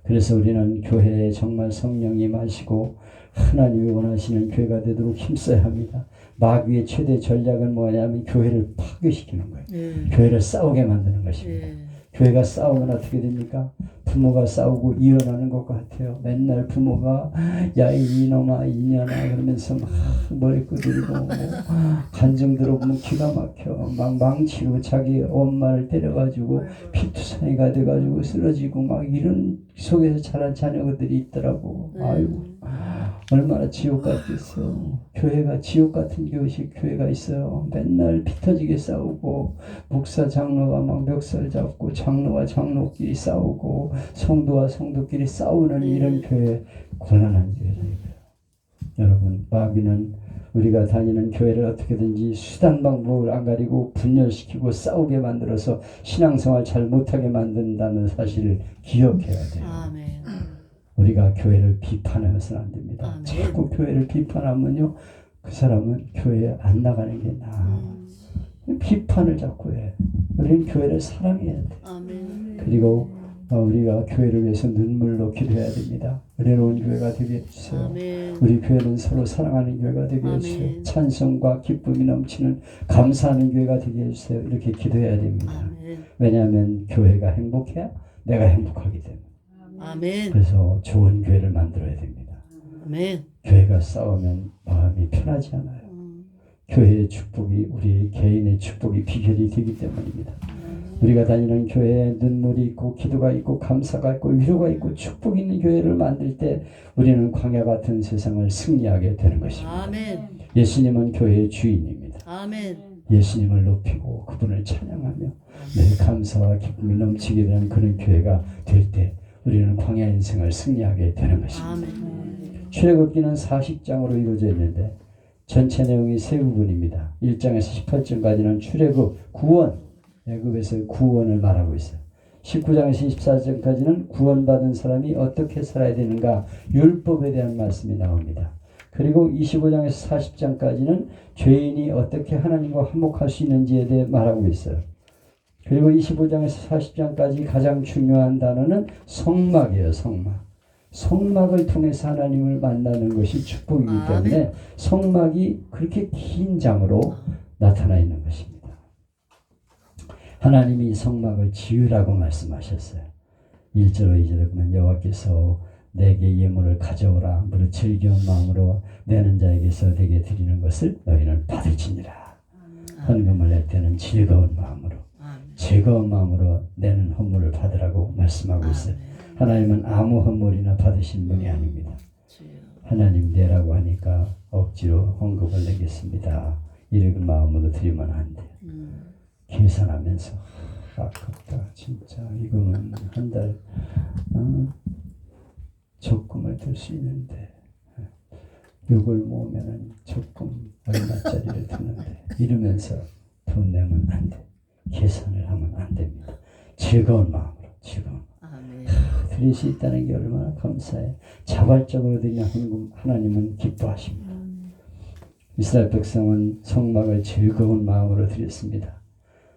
그래서 우리는 교회에 정말 성령이 임하시고 하나님이 원하시는 교회가 되도록 힘써야 합니다. 마귀의 최대 전략은 뭐냐면 교회를 파괴시키는 거예요. 교회를 싸우게 만드는 것입니다. 교회가 싸우면 어떻게 됩니까? 부모가 싸우고 이혼하는 것 같아요. 맨날 부모가 야 이놈아 이년아 그러면서 막 머리 끄들고 간증 들어보면 기가 막혀. 막 망치로 자기 엄마를 때려가지고 피투성이가 돼가지고 쓰러지고 막 이런 속에서 자란 자녀들이 있더라고. 아이고 얼마나 지옥 같겠어. 교회가 지옥 같은 교회가 있어요. 맨날 피 터지게 싸우고 목사 장로가 막 멱살 잡고 장로와 장로끼리 싸우고 성도와 성도끼리 싸우는 이런 교회, 곤란한 교회예요. 여러분, 마귀는 우리가 다니는 교회를 어떻게든지 수단 방법을 안 가리고 분열시키고 싸우게 만들어서 신앙생활 잘 못하게 만든다는 사실을 기억해야 돼요. 아멘. 우리가 교회를 비판해서는 안 됩니다. 아멘. 자꾸 교회를 비판하면요, 그 사람은 교회에 안 나가는 게 나아. 비판을 자꾸 해. 우리는 교회를 사랑해야 돼. 아멘. 그리고 우리가 교회를 위해서 눈물로 기도해야 됩니다. 은혜로운 교회가 되게 해주세요. 아멘. 우리 교회는 서로 사랑하는 교회가 되게 해주세요. 아멘. 찬송과 기쁨이 넘치는 감사하는 교회가 되게 해주세요. 이렇게 기도해야 됩니다. 아멘. 왜냐하면 교회가 행복해야 내가 행복하기 때문에. 아멘. 그래서 좋은 교회를 만들어야 됩니다. 아멘. 교회가 싸우면 마음이 편하지 않아요. 교회의 축복이 우리 개인의 축복이 비결이 되기 때문입니다. 우리가 다니는 교회에 눈물이 있고 기도가 있고 감사가 있고 위로가 있고 축복이 있는 교회를 만들 때 우리는 광야 같은 세상을 승리하게 되는 것입니다. 아멘. 예수님은 교회의 주인입니다. 아멘. 예수님을 높이고 그분을 찬양하며 늘 감사와 기쁨이 넘치게 되는 그런 교회가 될 때 우리는 광야 인생을 승리하게 되는 것입니다. 아멘. 출애굽기는 40장으로 이루어져 있는데 전체 내용이 세 부분입니다. 1장에서 18장까지는 출애굽, 구원, 애굽에서의 구원을 말하고 있어요. 19장에서 24장까지는 구원받은 사람이 어떻게 살아야 되는가, 율법에 대한 말씀이 나옵니다. 그리고 25장에서 40장까지는 죄인이 어떻게 하나님과 화목할 수 있는지에 대해 말하고 있어요. 그리고 25장에서 40장까지 가장 중요한 단어는 성막이에요. 성막. 성막을 통해서 하나님을 만나는 것이 축복이기 때문에 성막이 그렇게 긴 장으로 나타나 있는 것입니다. 하나님이 성막을 지으라고 말씀하셨어요. 1절로 2절에 보면 여호와께서 내게 예물을 가져오라. 무릇 즐거운 마음으로 내는 자에게서 내게 드리는 것을 너희는 받을지니라. 헌금을 낼 때는 즐거운 마음으로, 즐거운 마음으로 내는 헌물을 받으라고 말씀하고 있어요. 하나님은 아무 헌물이나 받으신 분이 아닙니다. 하나님 내라고 하니까 억지로 헌금을 내겠습니다. 이런 마음으로 드리면 안 돼요. 계산하면서 아깝다 진짜 이거는 한 달 적금을 들 수 있는데 이걸 모으면은 적금 얼마짜리를 드는데 이러면서 돈 내면 안 돼. 계산을 하면 안 됩니다. 즐거운 마음으로 즐거운 드릴 수 있다는 게 얼마나 감사해. 자발적으로 드리는 헌금 하나님은 기뻐하십니다. 이스라엘 백성은 성막을 즐거운 마음으로 드렸습니다.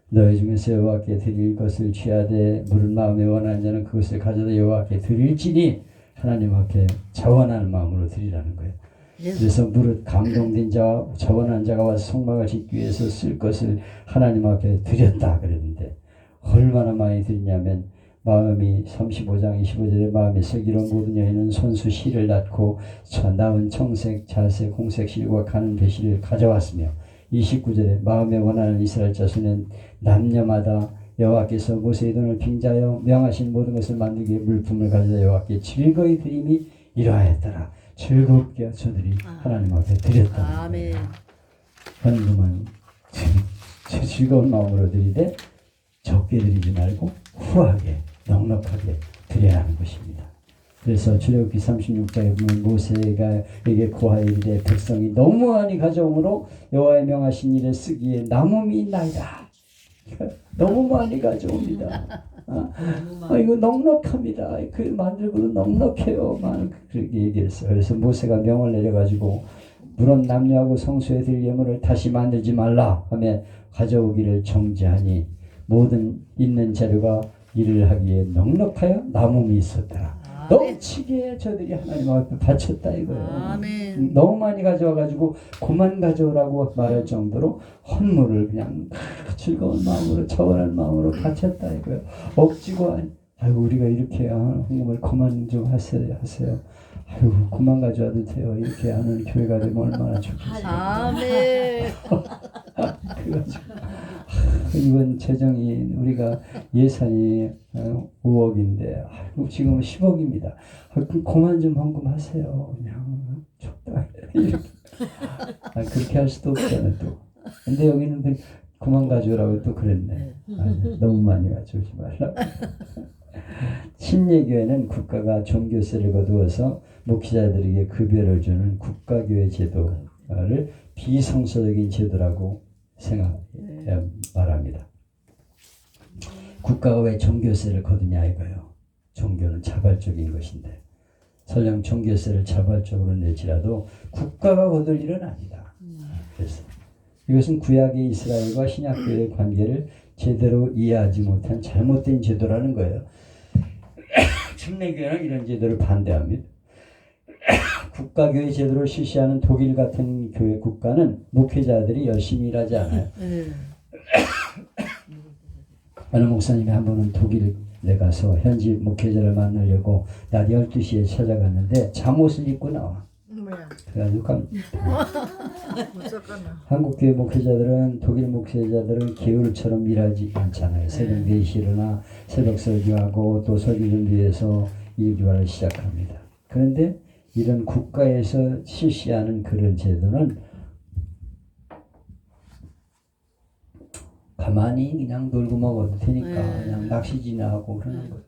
너희 중에서 여호와께 드릴 것을 취하되 물은 마음에 원하는 자는 그것을 가져다 여호와께 드릴지니 하나님 앞에 자원하는 마음으로 드리라는 거예요. 그래서 무릇 감동된 자와 자원한 자가 와서 성막을 짓기 위해서 쓸 것을 하나님 앞에 드렸다 그랬는데 얼마나 많이 드리냐면 마음이 35장 25절에 마음이 슬기로운 모든 여인은 손수 실을 낳고 나은 청색 자색 홍색 실과 가는 배실을 가져왔으며 29절에 마음에 원하는 이스라엘 자손은 남녀마다 여호와께서 모세의 돈을 빙자하여 명하신 모든 것을 만들기 위해 물품을 가져다 여호와께 즐거이 드림이 이러하였더라. 즐겁게 저들이 하나님 앞에 드렸다. 헌금은 즐거운 마음으로 드리되 적게 드리지 말고 후하게 넉넉하게 드려야 하는 것입니다. 그래서 출애굽기 36장에 보면 모세가 에게 고하여 이르되 백성이 너무 많이 가져오므로 여호와의 명하신 일에 쓰기에 남음이 있나이다. 너무 많이 가져옵니다. 이거 넉넉합니다. 그 만들고도 넉넉해요. 그렇게 얘기했어요. 그래서 모세가 명을 내려가지고 물론 남녀하고 성소에 드릴 예물을 다시 만들지 말라 하며 가져오기를 정지하니 모든 있는 재료가 일을 하기에 넉넉하여 남음이 있었더라. 넘치게 저들이 하나님 앞에 바쳤다 이거예요. 아멘. 너무 많이 가져와가지고 그만 가져오라고 말할 정도로 헌물을 그냥 즐거운 마음으로 차원한 마음으로 바쳤다 이거예요. 억지고 아이고 우리가 이렇게 헌금을 그만 좀 하세요. 아이고 그만 가져와도 돼요. 이렇게 하는 교회가 되면 얼마나 좋겠어요. 아멘. 그래가지고 이번 재정이 우리가 예산이 5억인데 아이고 지금은 10억입니다. 그만 좀 헌금하세요. 그냥 적당히 이렇게 그렇게 할 수도 없잖아요 또. 근데 여기는 그만 가져오라고 또 그랬네. 너무 많이 가져오지 말라. 침례교회는 국가가 종교세를 거두어서 목회자들에게 급여를 주는 국가교회 제도를 비성서적인 제도라고 말합니다. 국가가 왜 종교세를 거두냐 이거예요. 종교는 자발적인 것인데 설령 종교세를 자발적으로 낼지라도 국가가 거둘 일은 아니다. 그래서 이것은 구약의 이스라엘과 신약교회의 관계를 제대로 이해하지 못한 잘못된 제도라는 거예요. 침례교회는 이런 제도를 반대합니다. 국가교회 제도를 실시하는 독일 같은 교회 국가는 목회자들이 열심히 일하지 않아요. 어느 목사님이 한 번은 독일에 가서 현지 목회자를 만나려고 낮 12시에 찾아갔는데 잠옷을 입고 나와. 그래가지고 한국 교회 목회자들은 독일 목회자들은 게으르처럼 일하지 않잖아요. 새벽 4시에 일어나 새벽 설교하고 또 설교 준비해서 일교화를 시작합니다. 그런데 이런 국가에서 실시하는 그런 제도는 가만히 그냥 놀고 먹어도 되니까 그냥 낚시지나 하고 그러는 거예요.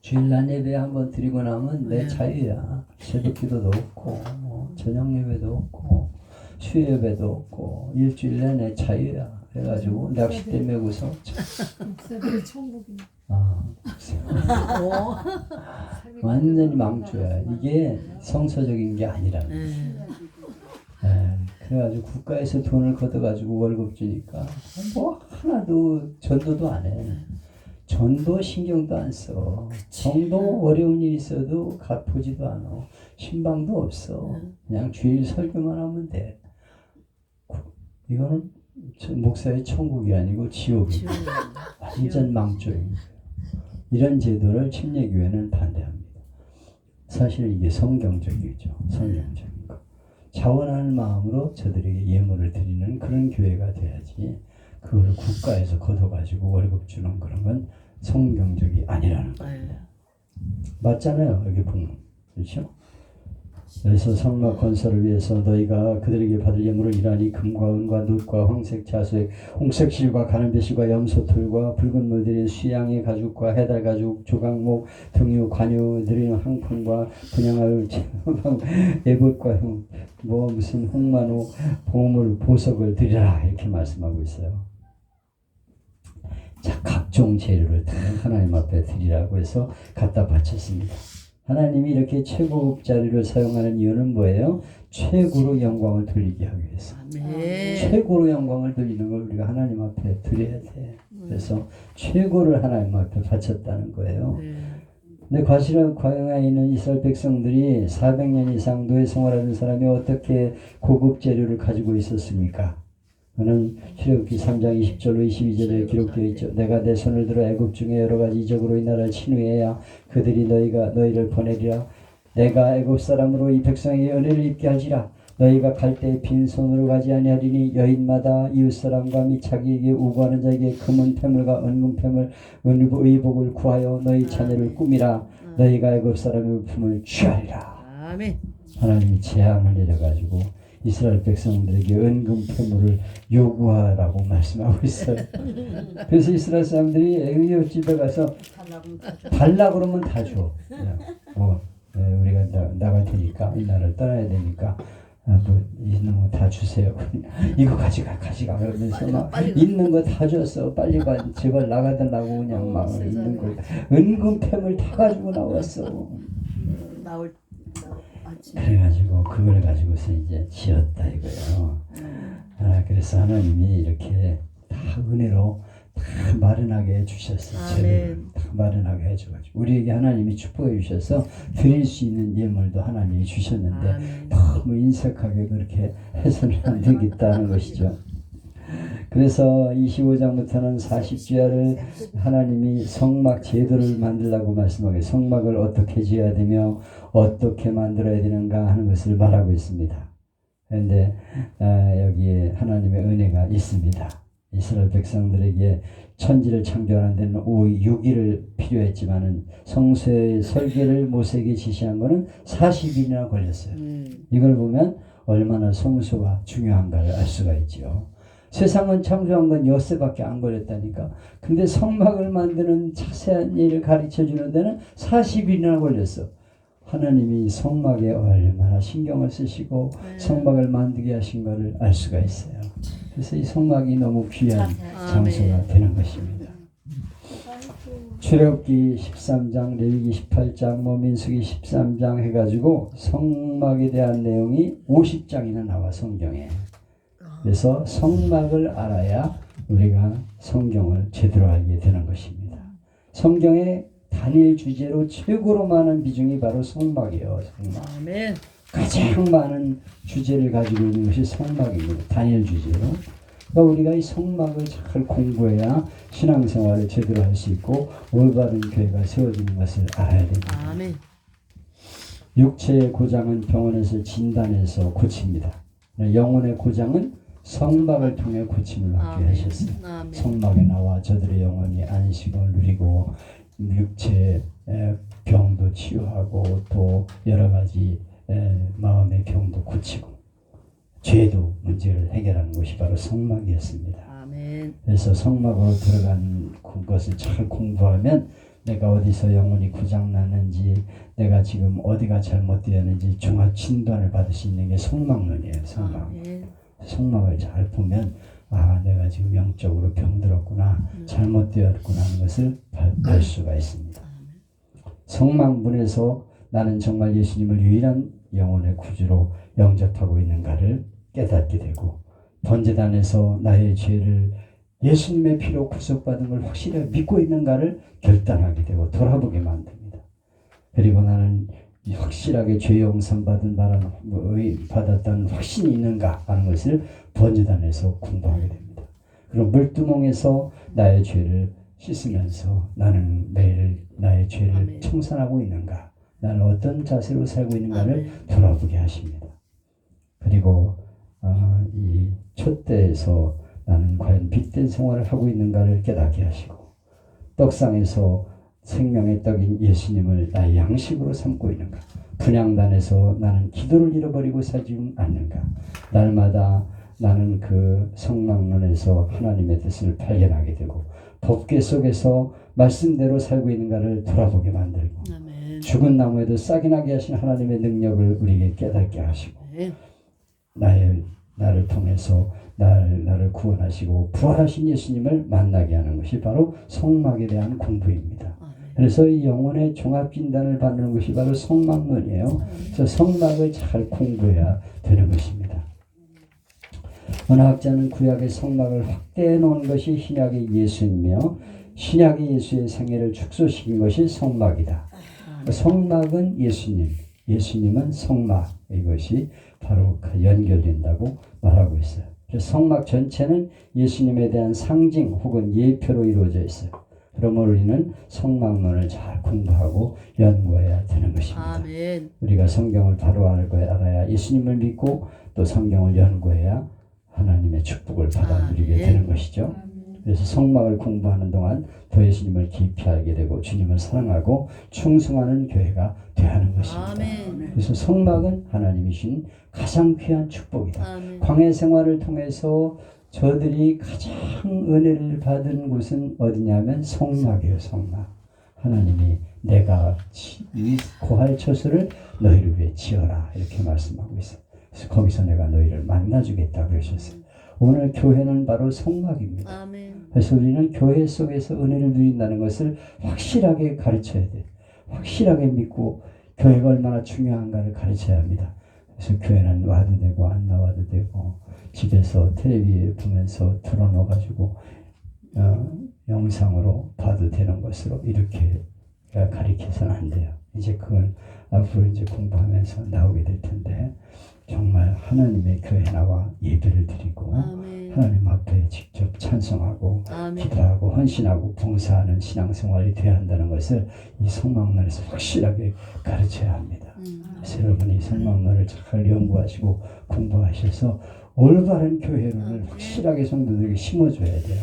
주일날 예배 한번 드리고 나면 내 자유야. 새벽기도도 없고 저녁 예배도 없고 수요 예배도 없고 일주일 내내 자유야. 그래가지고 낚싯대 메고서 목사들이 천국이네. 완전히 망조야. 이게 성서적인 게 아니라는 거예요. 그래가지고 국가에서 돈을 걷어가지고 월급 주니까 뭐 하나도 전도도 안 해. 전도 신경도 안 써. 정도 어려운 일 있어도 보지도 않아. 신방도 없어. 그냥 주일 설교만 하면 돼. 이거는 목사의 천국이 아니고 지옥이에요. 완전 망조예요. 이런 제도를 침례교회는 반대합니다. 사실 이게 성경적이죠. 성경적인 거. 자원하는 마음으로 저들에게 예물을 드리는 그런 교회가 돼야지 그걸 국가에서 걷어가지고 월급 주는 그런 건 성경적이 아니라는 거예요. 맞잖아요. 여기 보면. 그렇죠? 그래서 성막 건설을 위해서 너희가 그들에게 받을 예물을 일하니 금과 은과 놋과 황색 자색 홍색 실과 가는배 실과 염소 털과 붉은 물들인 수양의 가죽과 해달 가죽 조각목 등유 관유 드리는 항품과 분양할 예봇과 뭐 무슨 홍만호 보물 보석을 드리라 이렇게 말씀하고 있어요. 자, 각종 재료를 다 하나님 앞에 드리라고 해서 갖다 바쳤습니다. 하나님이 이렇게 최고급 자료를 사용하는 이유는 뭐예요? 최고로 영광을 돌리게 하기 위해서. 최고로 영광을 돌리는 걸 우리가 하나님 앞에 드려야 돼. 그래서 최고를 하나님 앞에 바쳤다는 거예요. 근데 과거에 있는 이스라엘 백성들이 400년 이상 노예 생활하는 사람이 어떻게 고급 재료를 가지고 있었습니까? 그는 출애굽기 3장 20절로 22절에 기록되어 있죠. 내가 내 손을 들어 애굽 중에 여러 가지 이적으로 이 나라를 친후해야 그들이 너희를 보내리라. 내가 애굽 사람으로 이 백성에게 은혜를 입게 하지라. 너희가 갈 때 빈손으로 가지 아니하리니 여인마다 이웃사람과 및 자기에게 우고하는 자에게 금은 패물과 은금 패물 의복을 구하여 너희 자녀를 꾸미라. 너희가 애굽 사람의 품을 취하리라. 아멘. 하나님이 재앙을 내려가지고 이스라엘 백성들에게 은금 패물을 요구하라고 말씀하고 있어요. 그래서 이스라엘 사람들이 애굽 집에 가서 달라 그러면 다 줘. 우리가 나갈 테니까 이 나라를 떠나야 되니까 뭐 있는 거 다 주세요. 이거 가져가 그러면서 막 있는 거 다 줬어. 빨리 가 제발 나가달라고 그냥 막 있는 거 은금 패물 다 가지고 나왔어. 나올 아침. 그래가지고 그걸 가지고서 이제 지었다 이거예요. 그래서 하나님이 이렇게 다 은혜로 다 마련하게 해주셨어요. 재능을 다 마련하게 해줘가지고 우리에게 하나님이 축복해 주셔서 드릴 수 있는 예물도 하나님이 주셨는데 아멘. 너무 인색하게 그렇게 해서는 안 되겠다는 것이죠. 그래서 25장부터는 40주야를 하나님이 성막 제도를 만들라고 말씀하게 성막을 어떻게 지어야 되며 어떻게 만들어야 되는가 하는 것을 말하고 있습니다. 그런데 여기에 하나님의 은혜가 있습니다. 이스라엘 백성들에게 천지를 창조하는 데는 6일을 필요했지만은 성소의 설계를 모세에게 지시한 것은 40일이나 걸렸어요. 이걸 보면 얼마나 성소가 중요한가를 알 수가 있죠. 세상은 창조한 건 엿새밖에 안 걸렸다니까. 근데 성막을 만드는 자세한 일을 가르쳐 주는 데는 40일이나 걸렸어. 하나님이 성막에 얼마나 신경을 쓰시고 성막을 만들게 하신 것을 알 수가 있어요. 그래서 이 성막이 너무 귀한 장소가 되는 것입니다. 출애굽기 13장, 레위기 18장, 민수기 13장 해가지고 성막에 대한 내용이 50장이나 나와 성경에. 그래서 성막을 알아야 우리가 성경을 제대로 알게 되는 것입니다. 성경의 단일 주제로 최고로 많은 비중이 바로 성막이에요. 성막. 아멘. 가장 많은 주제를 가지고 있는 것이 성막입니다. 단일 주제로. 그러니까 우리가 이 성막을 잘 공부해야 신앙생활을 제대로 할 수 있고 올바른 교회가 세워지는 것을 알아야 됩니다. 아멘. 육체의 고장은 병원에서 진단해서 고칩니다. 영혼의 고장은 성막을 통해 고침을 받게 하셨어요. 아멘. 성막에 나와 저들의 영혼이 안식을 누리고 육체의 병도 치유하고 또 여러 가지 마음의 병도 고치고 죄도 문제를 해결하는 것이 바로 성막이었습니다. 아멘. 그래서 성막으로 들어간 것을 잘 공부하면 내가 어디서 영혼이 고장났는지 내가 지금 어디가 잘못되었는지 종합 진단을 받을 수 있는 게 성막론이에요. 성막. 아멘. 성막을 잘 보면 내가 지금 영적으로 병들었구나 잘못되었구나 하는 것을 알 수가 있습니다. 성막문에서 나는 정말 예수님을 유일한 영혼의 구주로 영접하고 있는가를 깨닫게 되고 번제단에서 나의 죄를 예수님의 피로 구속받은 걸 확실히 믿고 있는가를 결단하게 되고 돌아보게 만듭니다. 그리고 나는 확실하게 죄 용서 받았다는 확신이 있는가 하는 것을 번제단에서 공부하게 됩니다. 그리고 물두멍에서 나의 죄를 씻으면서 나는 매일 나의 죄를 아멘. 청산하고 있는가, 나는 어떤 자세로 살고 있는가를 돌아보게 하십니다. 그리고 이 촛대에서 나는 과연 빛된 생활을 하고 있는가를 깨닫게 하시고 떡상에서 생명의 떡인 예수님을 나의 양식으로 삼고 있는가, 분향단에서 나는 기도를 잃어버리고 살지 않는가, 날마다 나는 그 성막론에서 하나님의 뜻을 발견하게 되고 법궤 속에서 말씀대로 살고 있는가를 돌아보게 만들고 아멘. 죽은 나무에도 싹이 나게 하신 하나님의 능력을 우리에게 깨닫게 하시고 나를 통해서 나를 구원하시고 부활하신 예수님을 만나게 하는 것이 바로 성막에 대한 공부입니다. 그래서 이 영혼의 종합진단을 받는 것이 바로 성막론이에요. 그래서 성막을 잘 공부해야 되는 것입니다. 어느 학자는 구약의 성막을 확대해 놓은 것이 신약의 예수이며 신약의 예수의 생애를 축소시킨 것이 성막이다. 성막은 예수님, 예수님은 성막, 이것이 바로 연결된다고 말하고 있어요. 그래서 성막 전체는 예수님에 대한 상징 혹은 예표로 이루어져 있어요. 그러므로 우리는 성막론을 잘 공부하고 연구해야 되는 것입니다. 아멘. 우리가 성경을 바로 알아야 예수님을 믿고 또 성경을 연구해야 하나님의 축복을 받아 누리게 되는 것이죠. 그래서 성막을 공부하는 동안 더 예수님을 깊이 알게 되고 주님을 사랑하고 충성하는 교회가 되는 것입니다. 아멘. 그래서 성막은 하나님이 주신 가장 귀한 축복이다. 아멘. 광야 생활을 통해서 저들이 가장 은혜를 받은 곳은 어디냐면 성막이에요. 성막. 하나님이 내가 이 고할 처소를 너희를 위해 지어라 이렇게 말씀하고 있어요. 그래서 거기서 내가 너희를 만나주겠다 그러셨어요. 오늘 교회는 바로 성막입니다. 아멘. 그래서 우리는 교회 속에서 은혜를 누린다는 것을 확실하게 가르쳐야 돼요. 확실하게 믿고 교회가 얼마나 중요한가를 가르쳐야 합니다. 그래서 교회는 와도 되고 안 나와도 되고 집에서 텔레비 보면서 틀어놓아가지고 영상으로 봐도 되는 것으로 이렇게 가르쳐서는 안 돼요. 이제 그걸 앞으로 이제 공부하면서 나오게 될 텐데 정말 하나님의 교회 나와 예배를 드리고 아멘. 하나님 앞에 직접 찬송하고 아멘. 기도하고 헌신하고 봉사하는 신앙생활이 되어야 한다는 것을 이 성막론에서 확실하게 가르쳐야 합니다. 그래서 여러분이 성막론을 잘 연구하시고 공부하셔서 올바른 교회론을 확실하게 성도들에게 심어줘야 돼요.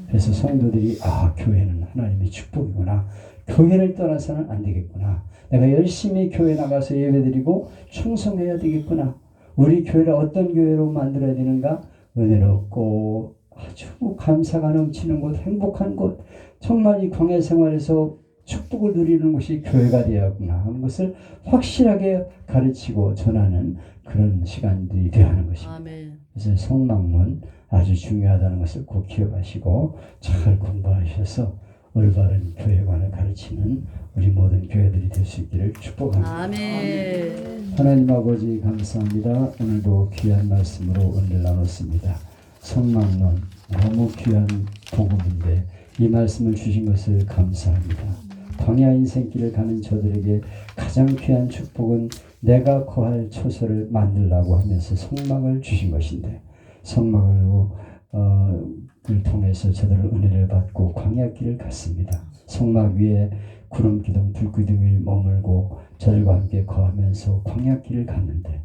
그래서 성도들이 교회는 하나님의 축복이구나. 교회를 떠나서는 안 되겠구나. 내가 열심히 교회 나가서 예배드리고 충성해야 되겠구나. 우리 교회를 어떤 교회로 만들어야 되는가? 은혜롭고 아주 감사가 넘치는 곳, 행복한 곳, 정말 이 광야 생활에서 축복을 누리는 곳이 교회가 되어야구나 하는 것을 확실하게 가르치고 전하는 그런 시간들이 되어야 하는 것입니다. 아멘. 그래서 성막론 아주 중요하다는 것을 꼭 기억하시고 잘 공부하셔서 올바른 교회관을 가르치는 우리 모든 교회들이 될 수 있기를 축복합니다. 아멘. 하나님 아버지 감사합니다. 오늘도 귀한 말씀으로 은혜를 나눴습니다. 성막론 너무 귀한 복음인데 이 말씀을 주신 것을 감사합니다. 광야 인생길을 가는 저들에게 가장 귀한 축복은 내가 거할 처소를 만들라고 하면서 성막을 주신 것인데 성막을 통해서 저들은 은혜를 받고 광야길을 갔습니다. 성막 위에 구름 기둥 불 기둥이 머물고 저들과 함께 거하면서 광야길을 갔는데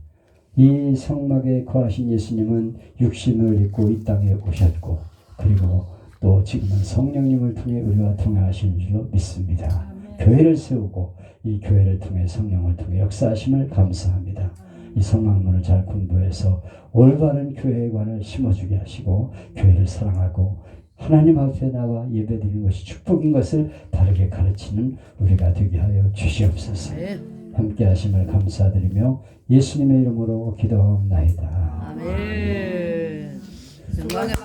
이 성막에 거하신 예수님은 육신을 입고 이 땅에 오셨고 그리고 또 지금은 성령님을 통해 우리와 동행하시는 줄로 믿습니다. 교회를 세우고 이 교회를 통해 성령을 통해 역사하심을 감사합니다. 이 성막론을 잘 공부해서 올바른 교회관을 심어주게 하시고 교회를 사랑하고 하나님 앞에 나와 예배드리는 것이 축복인 것을 바르게 가르치는 우리가 되게 하여 주시옵소서. 함께 하심을 감사드리며 예수님의 이름으로 기도하옵나이다. 아멘. 영광의